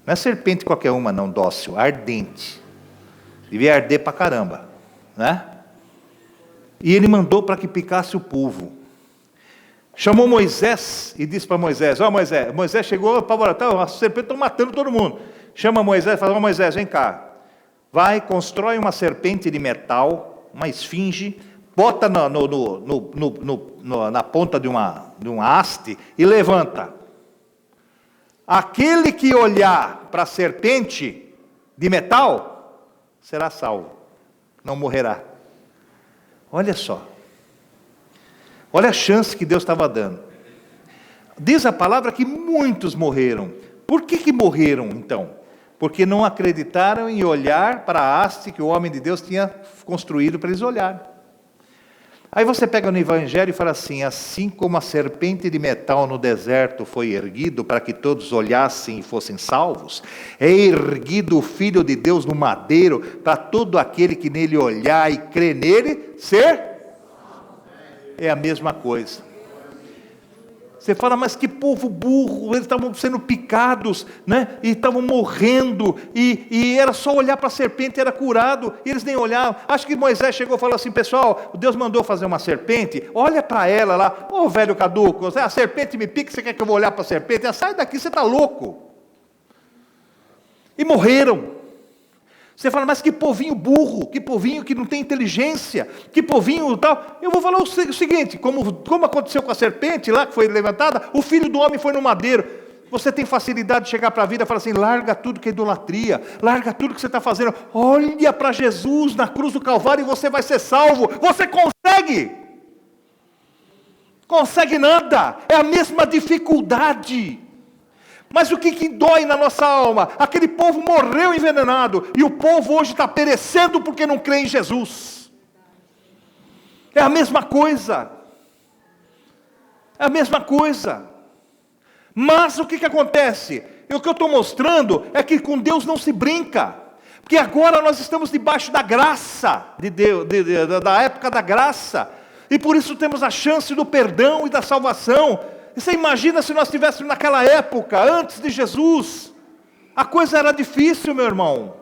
Não é serpente qualquer uma não, dócil, ardente. Devia arder pra caramba, né? E ele mandou para que picasse o povo. Chamou Moisés e disse para Moisés, Moisés chegou apavorado, as serpentes estão matando todo mundo. Chama Moisés e fala, Moisés, vem cá. Vai, constrói uma serpente de metal, uma esfinge, bota na ponta de uma haste e levanta. Aquele que olhar para a serpente de metal será salvo, não morrerá. Olha só. Olha a chance que Deus estava dando. Diz a palavra que muitos morreram. Por que morreram então? Porque não acreditaram em olhar para a haste que o homem de Deus tinha construído para eles olharem. Aí você pega no Evangelho e fala assim, assim como a serpente de metal no deserto foi erguido para que todos olhassem e fossem salvos, é erguido o Filho de Deus no madeiro para todo aquele que nele olhar e crer nele, ser? É a mesma coisa. Você fala, mas que povo burro, eles estavam sendo picados, né? E estavam morrendo, e era só olhar para a serpente, era curado, e eles nem olhavam. Acho que Moisés chegou e falou assim, pessoal, Deus mandou fazer uma serpente, olha para ela lá, ô velho caduco, a serpente me pica, você quer que eu vou olhar para a serpente? Sai daqui, você está louco. E morreram. Você fala, mas que povinho burro, que povinho que não tem inteligência, que povinho tal. Eu vou falar o seguinte, como aconteceu com a serpente lá, que foi levantada, o Filho do Homem foi no madeiro. Você tem facilidade de chegar para a vida e falar assim, larga tudo que é idolatria, larga tudo que você está fazendo, olha para Jesus na cruz do Calvário e você vai ser salvo. Você consegue? Consegue nada, é a mesma dificuldade. Mas o que dói na nossa alma? Aquele povo morreu envenenado, e o povo hoje está perecendo porque não crê em Jesus. É a mesma coisa. É a mesma coisa. Mas o que acontece? E o que eu estou mostrando é que com Deus não se brinca. Porque agora nós estamos debaixo da graça de Deus, da época da graça. E por isso temos a chance do perdão e da salvação. E você imagina se nós estivéssemos naquela época, antes de Jesus. A coisa era difícil, meu irmão.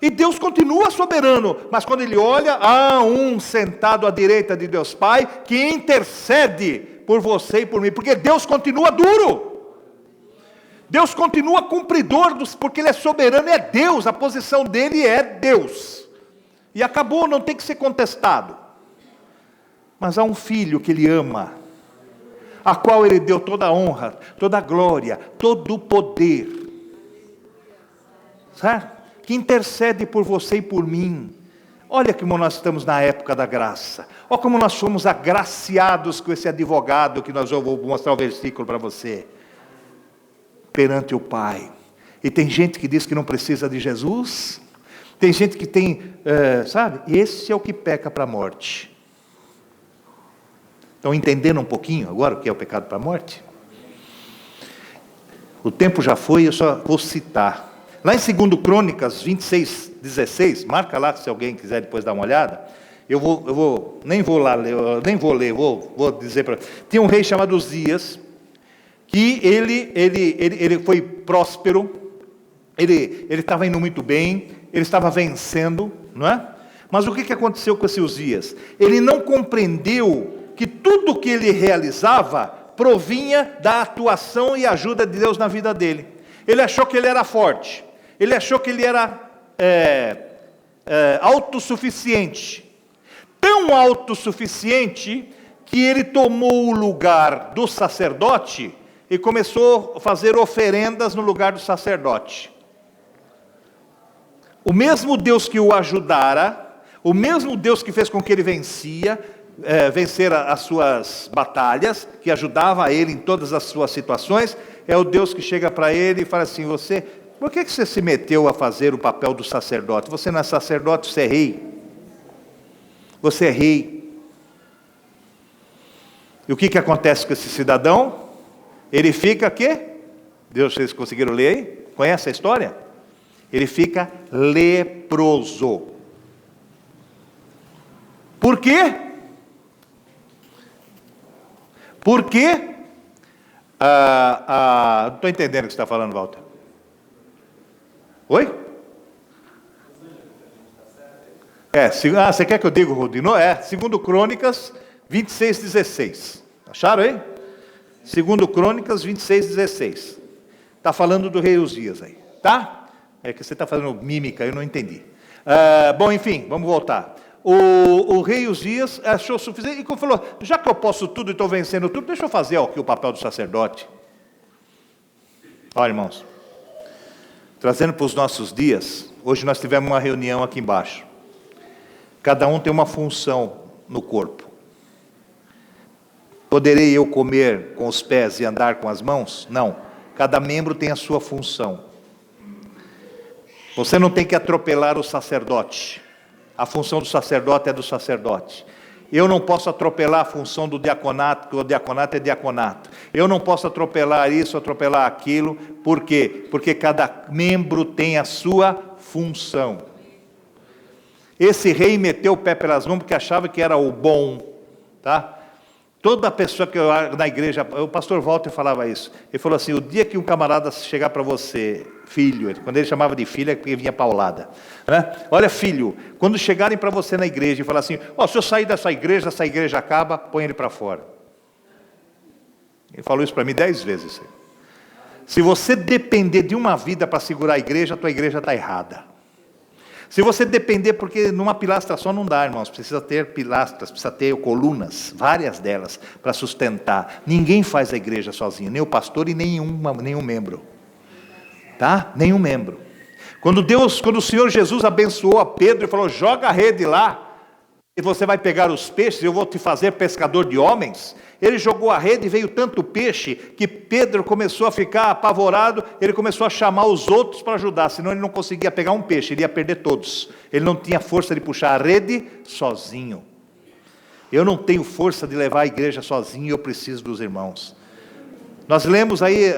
E Deus continua soberano. Mas quando Ele olha, há um sentado à direita de Deus Pai, que intercede por você e por mim. Porque Deus continua duro. Deus continua cumpridor, porque Ele é soberano, é Deus. A posição dEle é Deus. E acabou, não tem que ser contestado. Mas há um filho que Ele ama, a qual Ele deu toda a honra, toda a glória, todo o poder, certo? Que intercede por você e por mim. Olha como nós estamos na época da graça, olha como nós somos agraciados com esse advogado, que nós vou mostrar o versículo para você, perante o Pai. E tem gente que diz que não precisa de Jesus, tem gente que tem, sabe, esse é o que peca para a morte. Estão entendendo um pouquinho agora o que é o pecado para a morte? O tempo já foi, eu só vou citar. Lá em 2 Crônicas 26, 16, marca lá se alguém quiser depois dar uma olhada. Nem vou ler, vou dizer para... Tinha um rei chamado Uzias, que ele foi próspero, ele estava indo muito bem, ele estava vencendo, não é? Mas o que aconteceu com esse Uzias? Ele não compreendeu que tudo que ele realizava provinha da atuação e ajuda de Deus na vida dele. Ele achou que ele era forte, ele achou que ele era autossuficiente, tão autossuficiente que ele tomou o lugar do sacerdote e começou a fazer oferendas no lugar do sacerdote. O mesmo Deus que o ajudara, o mesmo Deus que fez com que ele vencer as suas batalhas, que ajudava ele em todas as suas situações, é o Deus que chega para ele e fala assim: você Por que você se meteu a fazer o papel do sacerdote? Você não é sacerdote, você é rei. Você é rei. E o que acontece com esse cidadão? Ele fica quê? Deus, vocês conseguiram ler aí? Conhece a história? Ele fica leproso. Por quê? Porque não estou entendendo o que você está falando, Walter. Oi? Você quer que eu diga, Rodrigo? Segundo Crônicas 26:16. Acharam aí? Segundo Crônicas 26:16. Está falando do rei Uzias aí, tá? É que você está fazendo mímica, eu não entendi. Bom, enfim, vamos voltar. O rei Uzias achou suficiente e falou, já que eu posso tudo e estou vencendo tudo, deixa eu fazer aqui o papel do sacerdote. Olha, irmãos, trazendo para os nossos dias, hoje nós tivemos uma reunião aqui embaixo. Cada um tem uma função no corpo. Poderei eu comer com os pés e andar com as mãos? Não. Cada membro tem a sua função. Você não tem que atropelar o sacerdote. A função do sacerdote é do sacerdote. Eu não posso atropelar a função do diaconato, porque o diaconato é diaconato. Eu não posso atropelar isso, atropelar aquilo. Por quê? Porque cada membro tem a sua função. Esse rei meteu o pé pelas mãos porque achava que era o bom, tá? Toda pessoa que na igreja, o pastor Walter falava isso. Ele falou assim, o dia que um camarada chegar para você, filho, quando ele chamava de filho é porque vinha paulada, né? Olha, filho, quando chegarem para você na igreja e falar assim, se eu sair dessa igreja, essa igreja acaba, põe ele para fora. Ele falou isso para mim 10 vezes. Se você depender de uma vida para segurar a tua igreja está errada. Se você depender, porque numa pilastra só não dá, irmãos, precisa ter pilastras, precisa ter colunas, várias delas, para sustentar. Ninguém faz a igreja sozinho, nem o pastor e nenhum membro. Tá? Nenhum membro. Quando o Senhor Jesus abençoou a Pedro e falou, joga a rede lá, e você vai pegar os peixes, eu vou te fazer pescador de homens. Ele jogou a rede e veio tanto peixe, que Pedro começou a ficar apavorado, ele começou a chamar os outros para ajudar, senão ele não conseguia pegar um peixe, ele ia perder todos. Ele não tinha força de puxar a rede sozinho. Eu não tenho força de levar a igreja sozinho, eu preciso dos irmãos. Nós lemos aí,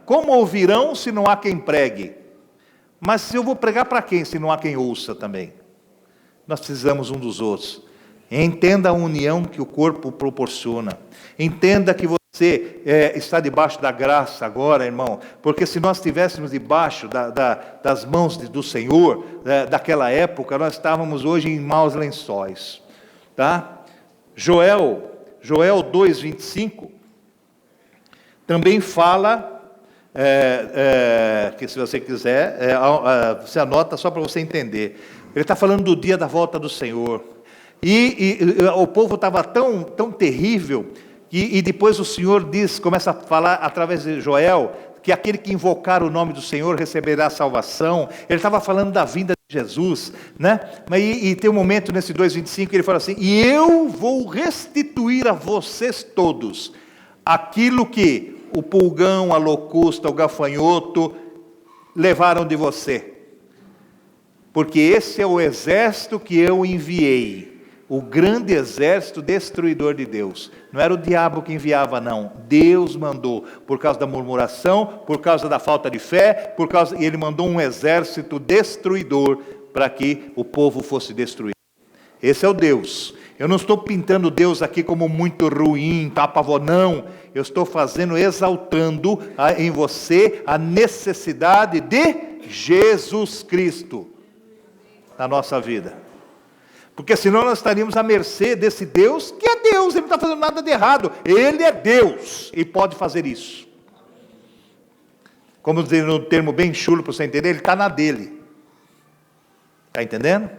como ouvirão se não há quem pregue? Mas se eu vou pregar para quem, se não há quem ouça também? Nós precisamos um dos outros. Entenda a união que o corpo proporciona. Entenda que você está debaixo da graça agora, irmão. Porque se nós estivéssemos debaixo das mãos do Senhor, daquela época, nós estávamos hoje em maus lençóis. Tá? Joel 2:25 também fala, que se você quiser, você anota só para você entender. Ele está falando do dia da volta do Senhor. E o povo estava tão terrível, e depois o Senhor começa a falar através de Joel, que aquele que invocar o nome do Senhor receberá salvação. Ele estava falando da vinda de Jesus, né? E tem um momento nesse 2:25 que ele fala assim, e eu vou restituir a vocês todos, aquilo que o pulgão, a locusta, o gafanhoto levaram de você. Porque esse é o exército que eu enviei, o grande exército destruidor de Deus. Não era o diabo que enviava, não. Deus mandou, por causa da murmuração, por causa da falta de fé, e ele mandou um exército destruidor para que o povo fosse destruído. Esse é o Deus. Eu não estou pintando Deus aqui como muito ruim, não. Eu estou exaltando em você a necessidade de Jesus Cristo na nossa vida. Porque senão nós estaríamos à mercê desse Deus, que é Deus, ele não está fazendo nada de errado. Ele é Deus e pode fazer isso. Como dizer no termo bem chulo para você entender, ele está na dele. Está entendendo?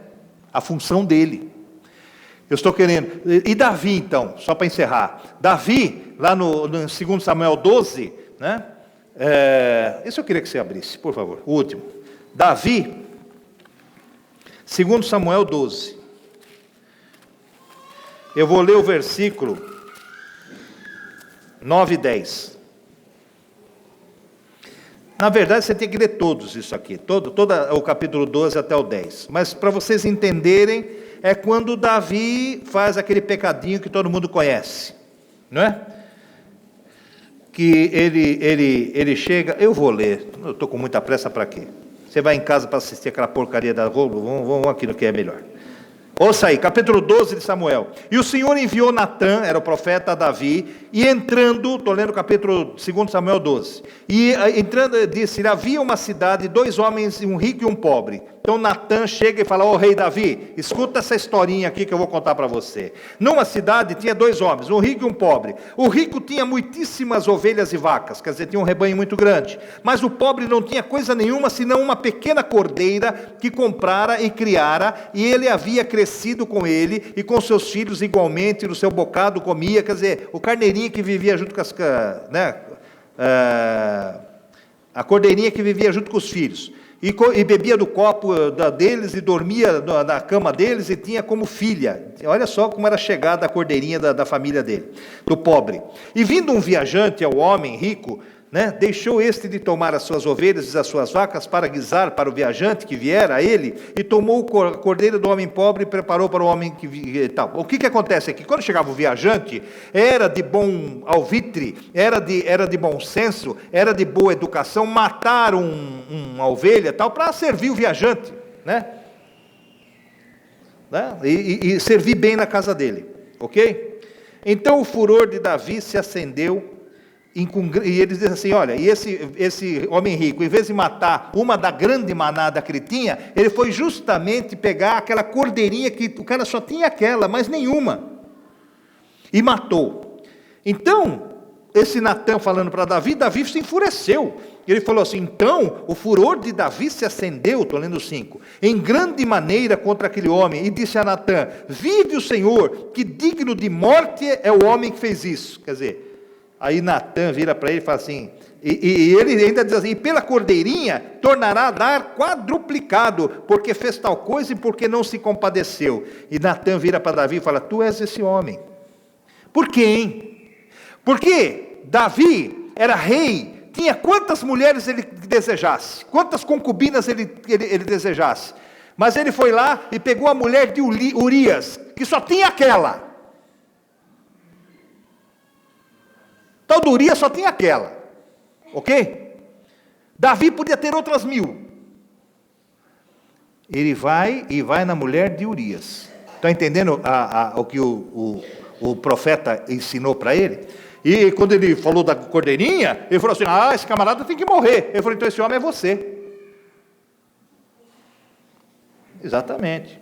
A função dele. Eu estou querendo. E Davi, então, só para encerrar. Davi, lá no 2 Samuel 12, né? Isso eu queria que você abrisse, por favor. O último. Davi, 2 Samuel 12. Eu vou ler o versículo 9 e 10. Na verdade, você tem que ler todos isso aqui, todo o capítulo 12 até o 10. Mas para vocês entenderem, é quando Davi faz aquele pecadinho que todo mundo conhece, não é? Que ele chega, eu vou ler, eu estou com muita pressa para quê? Você vai em casa para assistir aquela porcaria da Globo, vamos aqui no que é melhor. Ouça aí, capítulo 12 de Samuel. E o Senhor enviou Natã, era o profeta, a Davi, e entrando, estou lendo o capítulo 2 Samuel 12, e entrando, disse, havia uma cidade, 2 homens, um rico e um pobre. Então Natã chega e fala, ó rei Davi, escuta essa historinha aqui que eu vou contar para você. Numa cidade tinha 2 homens, um rico e um pobre. O rico tinha muitíssimas ovelhas e vacas, quer dizer, tinha um rebanho muito grande. Mas o pobre não tinha coisa nenhuma, senão uma pequena cordeira que comprara e criara, e ele havia crescido com ele, e com seus filhos igualmente, no seu bocado comia, quer dizer, o carneirinho que vivia junto com as... né, a cordeirinha que vivia junto com os filhos. E bebia do copo deles e dormia na cama deles e tinha como filha. Olha só como era chegada a cordeirinha da família dele, do pobre. E vindo um viajante ao homem rico, né, deixou este de tomar as suas ovelhas e as suas vacas para guisar para o viajante que viera a ele, e tomou a cordeira do homem pobre e preparou para o homem que tal. O que acontece aqui? Quando chegava o viajante, era de bom alvitre, era de bom senso, era de boa educação matar uma ovelha tal para servir o viajante, né? E servir bem na casa dele, ok? Então o furor de Davi se acendeu. E eles dizem assim, olha, e esse homem rico, em vez de matar uma da grande manada que ele tinha, ele foi justamente pegar aquela cordeirinha que o cara só tinha aquela, mas nenhuma, e matou. Então, esse Natã falando para Davi se enfureceu. Ele falou assim, então, o furor de Davi se acendeu, estou lendo 5, em grande maneira contra aquele homem, e disse a Natã, vive o Senhor, que digno de morte é o homem que fez isso. Quer dizer, aí Natã vira para ele e fala assim, e ele ainda diz assim, e pela cordeirinha tornará a dar quadruplicado, porque fez tal coisa e porque não se compadeceu. E Natã vira para Davi e fala, tu és esse homem. Por quê, hein? Porque Davi era rei, tinha quantas mulheres ele desejasse, quantas concubinas ele desejasse, mas ele foi lá e pegou a mulher de Urias, que só tinha aquela. Tal do Urias só tinha aquela, ok? Davi podia ter outras 1000. Ele vai na mulher de Urias. Está entendendo o que o profeta ensinou para ele? E quando ele falou da cordeirinha, ele falou assim, esse camarada tem que morrer. Ele falou, então esse homem é você. Exatamente.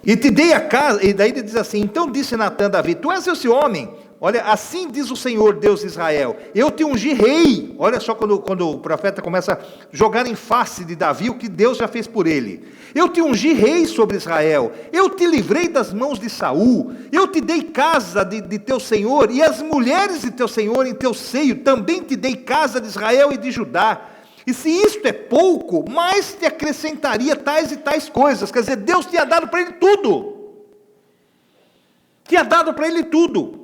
E te dei a casa, e daí ele diz assim, então disse Natã a Davi, tu és esse homem. Olha, assim diz o Senhor Deus de Israel, eu te ungi rei. Olha só quando o profeta começa a jogar em face de Davi o que Deus já fez por ele. Eu te ungi rei sobre Israel, eu te livrei das mãos de Saul, eu te dei casa de teu senhor, e as mulheres de teu senhor em teu seio, também te dei casa de Israel e de Judá. E se isto é pouco, mais te acrescentaria tais e tais coisas. Quer dizer, Deus tinha dado para ele tudo. Tinha dado para ele tudo.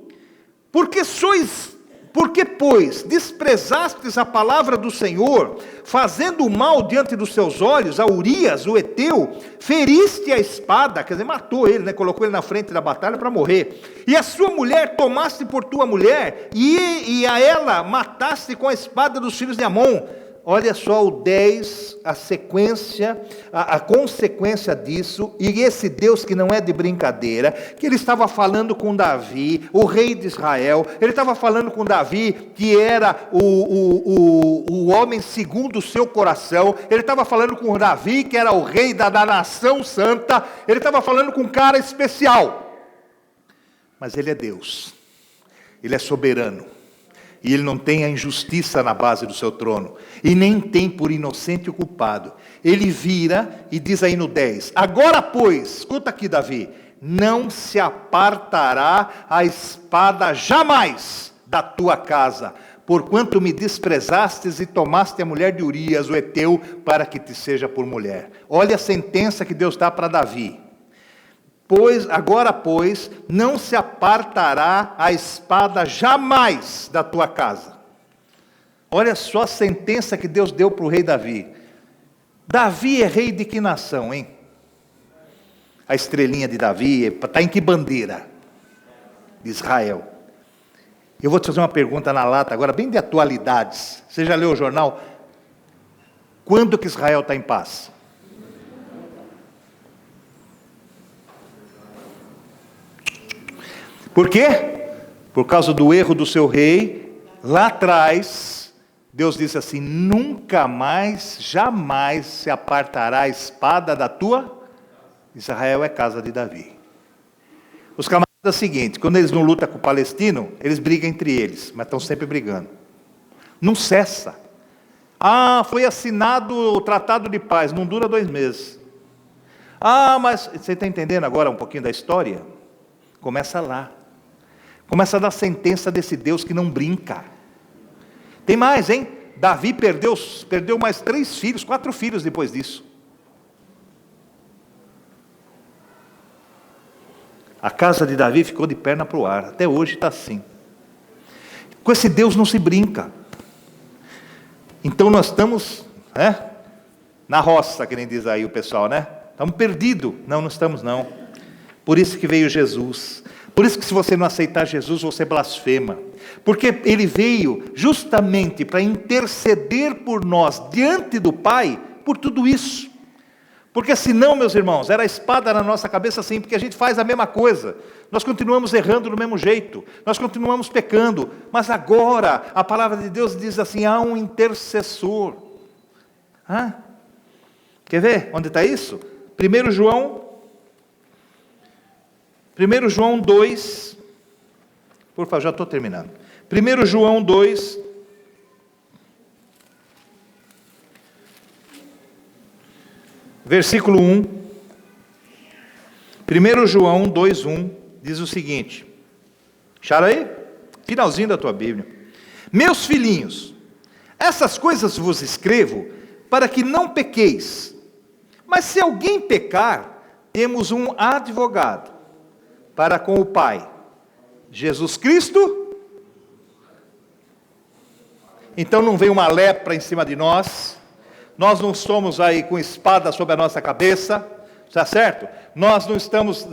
Porque, pois, desprezastes a palavra do Senhor, fazendo o mal diante dos seus olhos, a Urias, o Eteu, feriste a espada, quer dizer, matou ele, né? Colocou ele na frente da batalha para morrer, e a sua mulher tomaste por tua mulher, e a ela mataste com a espada dos filhos de Amon. Olha só o 10, a sequência, a consequência disso, e esse Deus que não é de brincadeira, que ele estava falando com Davi, o rei de Israel, ele estava falando com Davi, que era o homem segundo o seu coração, ele estava falando com Davi, que era o rei da nação santa, ele estava falando com um cara especial, mas ele é Deus, ele é soberano, e ele não tem a injustiça na base do seu trono, e nem tem por inocente o culpado. Ele vira e diz aí no 10, agora pois, escuta aqui Davi, não se apartará a espada jamais da tua casa, porquanto me desprezastes e tomaste a mulher de Urias, o Eteu, para que te seja por mulher. Olha a sentença que Deus dá para Davi. Agora, pois, não se apartará a espada jamais da tua casa. Olha só a sentença que Deus deu para o rei Davi. Davi é rei de que nação, hein? A estrelinha de Davi está em que bandeira? De Israel. Eu vou te fazer uma pergunta na lata agora, bem de atualidades. Você já leu o jornal? Quando que Israel está em paz? Por quê? Por causa do erro do seu rei. Lá atrás, Deus disse assim: nunca mais, jamais se apartará a espada da tua. Israel é casa de Davi. Os camaradas é o seguinte: quando eles não lutam com o palestino, eles brigam entre eles, mas estão sempre brigando. Não cessa. Foi assinado o tratado de paz, não dura 2 meses. Mas você está entendendo agora um pouquinho da história? Começa lá. Começa da sentença desse Deus que não brinca. Tem mais, hein? Davi perdeu mais 3 filhos, 4 filhos depois disso. A casa de Davi ficou de perna para o ar. Até hoje está assim. Com esse Deus não se brinca. Então nós estamos, na roça, que nem diz aí o pessoal, Estamos perdidos. Não estamos não. Por isso que veio Jesus. Por isso que se você não aceitar Jesus, você blasfema. Porque Ele veio justamente para interceder por nós, diante do Pai, por tudo isso. Porque senão, meus irmãos, era a espada na nossa cabeça sim, porque a gente faz a mesma coisa. Nós continuamos errando do mesmo jeito. Nós continuamos pecando. Mas agora, a palavra de Deus diz assim, há um intercessor. Quer ver onde está isso? 1 João 2, por favor, já estou terminando. 1 João 2, versículo 1. 1 João 2, 1, diz o seguinte. Acharam aí? Finalzinho da tua Bíblia. Meus filhinhos, essas coisas vos escrevo para que não pequeis. Mas se alguém pecar, temos um advogado para com o Pai, Jesus Cristo. Então não vem uma lepra em cima de nós. Nós não estamos aí com espada sobre a nossa cabeça, está certo? Nós não estamos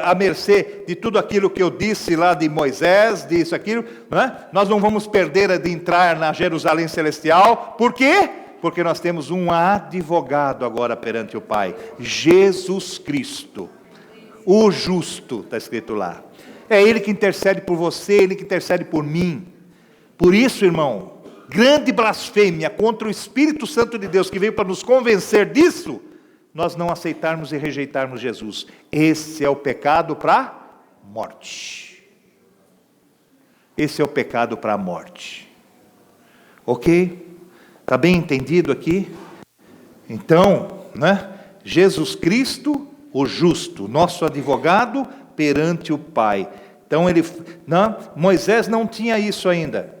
à mercê de tudo aquilo que eu disse lá de Moisés, disso, aquilo, não é? Nós não vamos perder de entrar na Jerusalém Celestial. Por quê? Porque nós temos um advogado agora perante o Pai, Jesus Cristo, o justo, está escrito lá. É Ele que intercede por você, Ele que intercede por mim. Por isso, irmão, grande blasfêmia contra o Espírito Santo de Deus, que veio para nos convencer disso, nós não aceitarmos e rejeitarmos Jesus. Esse é o pecado para a morte. Esse é o pecado para a morte. Ok? Está bem entendido aqui? Então, Jesus Cristo, o justo, nosso advogado perante o Pai. Então Moisés não tinha isso ainda.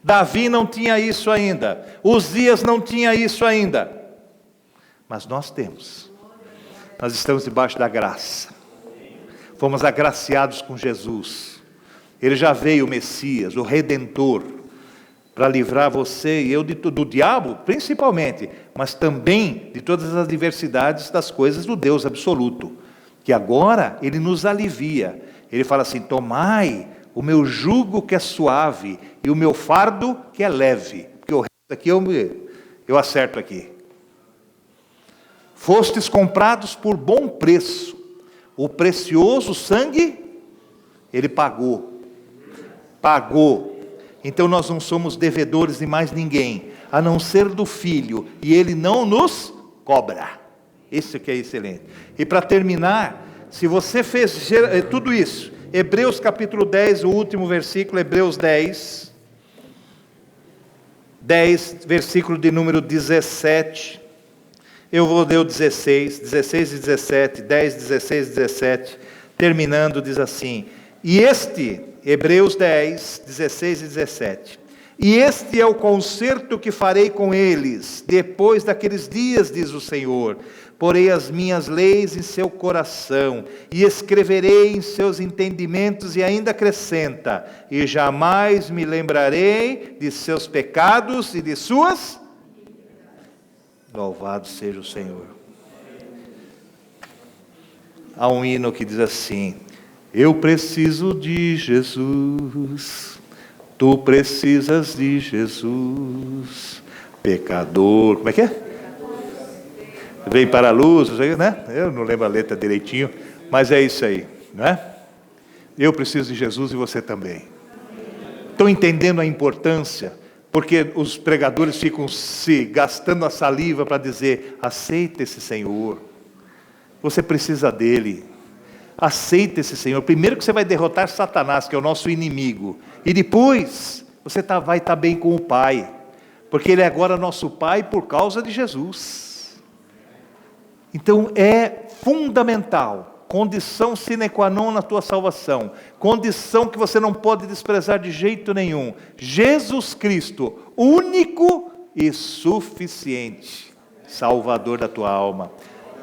Davi não tinha isso ainda. Uzias não tinha isso ainda. Mas nós temos. Nós estamos debaixo da graça. Fomos agraciados com Jesus. Ele já veio, o Messias, o Redentor, para livrar você e eu do diabo, principalmente, mas também de todas as adversidades das coisas do Deus absoluto, que agora Ele nos alivia. Ele fala assim: tomai o meu jugo que é suave e o meu fardo que é leve, porque o resto aqui eu acerto aqui. Fostes comprados por bom preço, o precioso sangue, Ele pagou. Então nós não somos devedores de mais ninguém, a não ser do Filho, e Ele não nos cobra. Isso que é excelente. E para terminar, se você fez tudo isso, Hebreus capítulo 10, o último versículo, Hebreus 10, versículo de número 17, eu vou ler o 16 e 17, 10, 16 e 17, terminando, diz assim: e Hebreus 10, 16 e 17, E este é o concerto que farei com eles, depois daqueles dias, diz o Senhor. Porei as minhas leis em seu coração, e escreverei em seus entendimentos, e ainda acrescenta, e jamais me lembrarei de seus pecados e de suas... Louvado seja o Senhor. Há um hino que diz assim: eu preciso de Jesus, tu precisas de Jesus, pecador, como é que é? Veio para a luz, né? Eu não lembro a letra direitinho, mas é isso aí, né? Eu preciso de Jesus e você também. Estão entendendo a importância? Porque os pregadores ficam se gastando a saliva para dizer: aceita esse Senhor, você precisa dele, aceita esse Senhor. Primeiro que você vai derrotar Satanás, que é o nosso inimigo, e depois você vai estar bem com o Pai, porque Ele é agora nosso Pai por causa de Jesus. Então é fundamental, condição sine qua non na tua salvação, condição que você não pode desprezar de jeito nenhum: Jesus Cristo, único e suficiente Salvador da tua alma,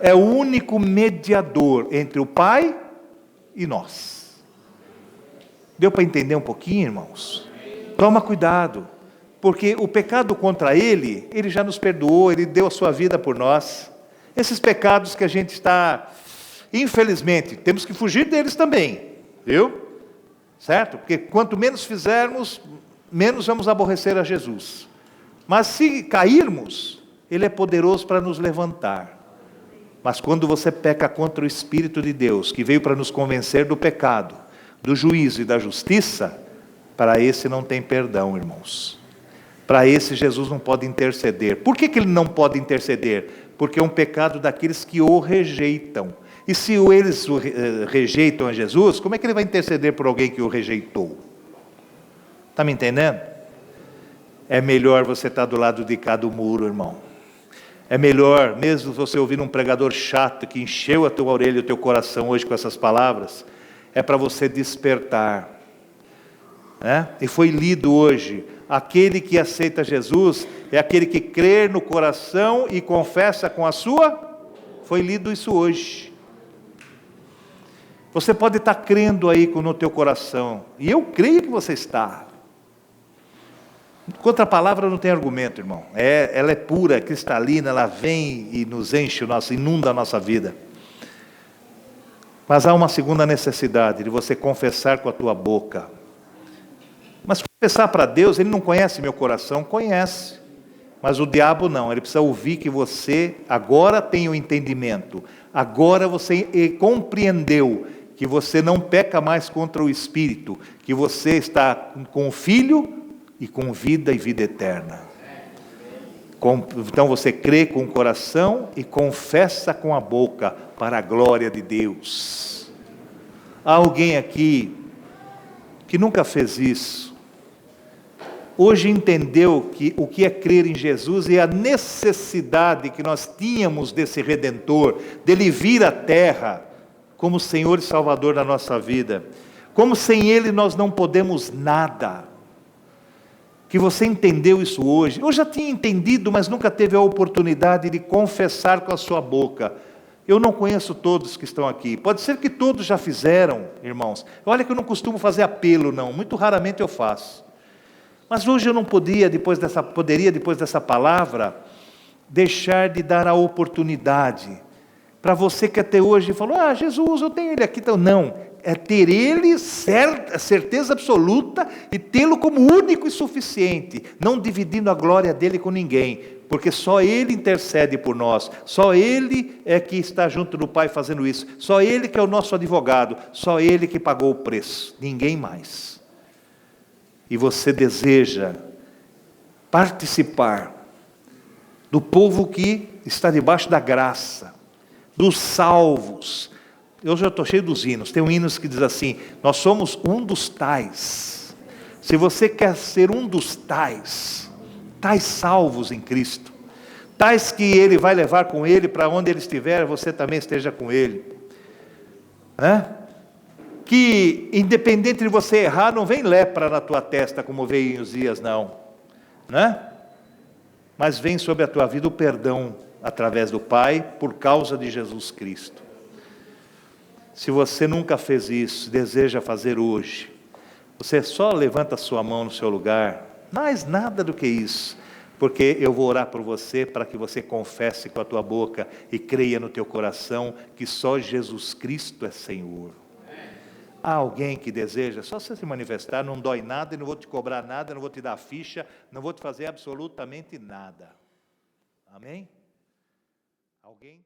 é o único mediador entre o Pai e nós. Deu para entender um pouquinho, irmãos? Toma cuidado, porque o pecado contra Ele já nos perdoou, Ele deu a sua vida por nós. Esses pecados que a gente está, infelizmente, temos que fugir deles também, viu? Certo? Porque quanto menos fizermos, menos vamos aborrecer a Jesus. Mas se cairmos, Ele é poderoso para nos levantar. Mas quando você peca contra o Espírito de Deus, que veio para nos convencer do pecado, do juízo e da justiça, para esse não tem perdão, irmãos. Para esse Jesus não pode interceder. Por que Ele não pode interceder? Porque é um pecado daqueles que o rejeitam. E se eles rejeitam a Jesus, como é que Ele vai interceder por alguém que o rejeitou? Está me entendendo? É melhor você estar do lado de cá do muro, irmão. É melhor, mesmo você ouvir um pregador chato que encheu a tua orelha e o teu coração hoje com essas palavras, é para você despertar. E foi lido hoje: aquele que aceita Jesus é aquele que crê no coração e confessa com a sua... Foi lido isso hoje. Você pode estar crendo aí no teu coração, e eu creio que você está. Contra a palavra não tem argumento, irmão. Ela é pura, cristalina, ela vem e nos enche, inunda a nossa vida. Mas há uma segunda necessidade, de você confessar com a tua boca. Mas confessar para Deus, Ele não conhece meu coração, conhece. Mas o diabo não, ele precisa ouvir que você agora tem o entendimento. Agora você compreendeu que você não peca mais contra o Espírito, que você está com o Filho e com vida e vida eterna. Então você crê com o coração e confessa com a boca, para a glória de Deus. Há alguém aqui que nunca fez isso, hoje entendeu o que é crer em Jesus e a necessidade que nós tínhamos desse Redentor, dele vir à terra como Senhor e Salvador da nossa vida, como sem Ele nós não podemos nada. Que você entendeu isso hoje. Eu já tinha entendido, mas nunca teve a oportunidade de confessar com a sua boca. Eu não conheço todos que estão aqui, pode ser que todos já fizeram, irmãos. Olha que eu não costumo fazer apelo não, muito raramente eu faço. Mas hoje eu não poderia, depois dessa palavra, deixar de dar a oportunidade para você que até hoje falou: Jesus, eu tenho Ele aqui. Então, não, é ter Ele, certeza absoluta, e tê-lo como único e suficiente, não dividindo a glória dEle com ninguém, porque só Ele intercede por nós, só Ele é que está junto do Pai fazendo isso, só Ele que é o nosso advogado, só Ele que pagou o preço, ninguém mais. E você deseja participar do povo que está debaixo da graça, dos salvos. Eu já estou cheio dos hinos, tem um hino que diz assim: nós somos um dos tais. Se você quer ser um dos tais salvos em Cristo, tais que Ele vai levar com Ele para onde Ele estiver, você também esteja com Ele, que independente de você errar, não vem lepra na tua testa como veio em Uzias, não. né? Mas vem sobre a tua vida o perdão através do Pai, por causa de Jesus Cristo. Se você nunca fez isso, deseja fazer hoje, você só levanta a sua mão no seu lugar, mais nada do que isso, porque eu vou orar por você para que você confesse com a tua boca e creia no teu coração que só Jesus Cristo é Senhor. Há alguém que deseja, só você se manifestar, não dói nada, e não vou te cobrar nada, não vou te dar ficha, não vou te fazer absolutamente nada. Amém? Alguém?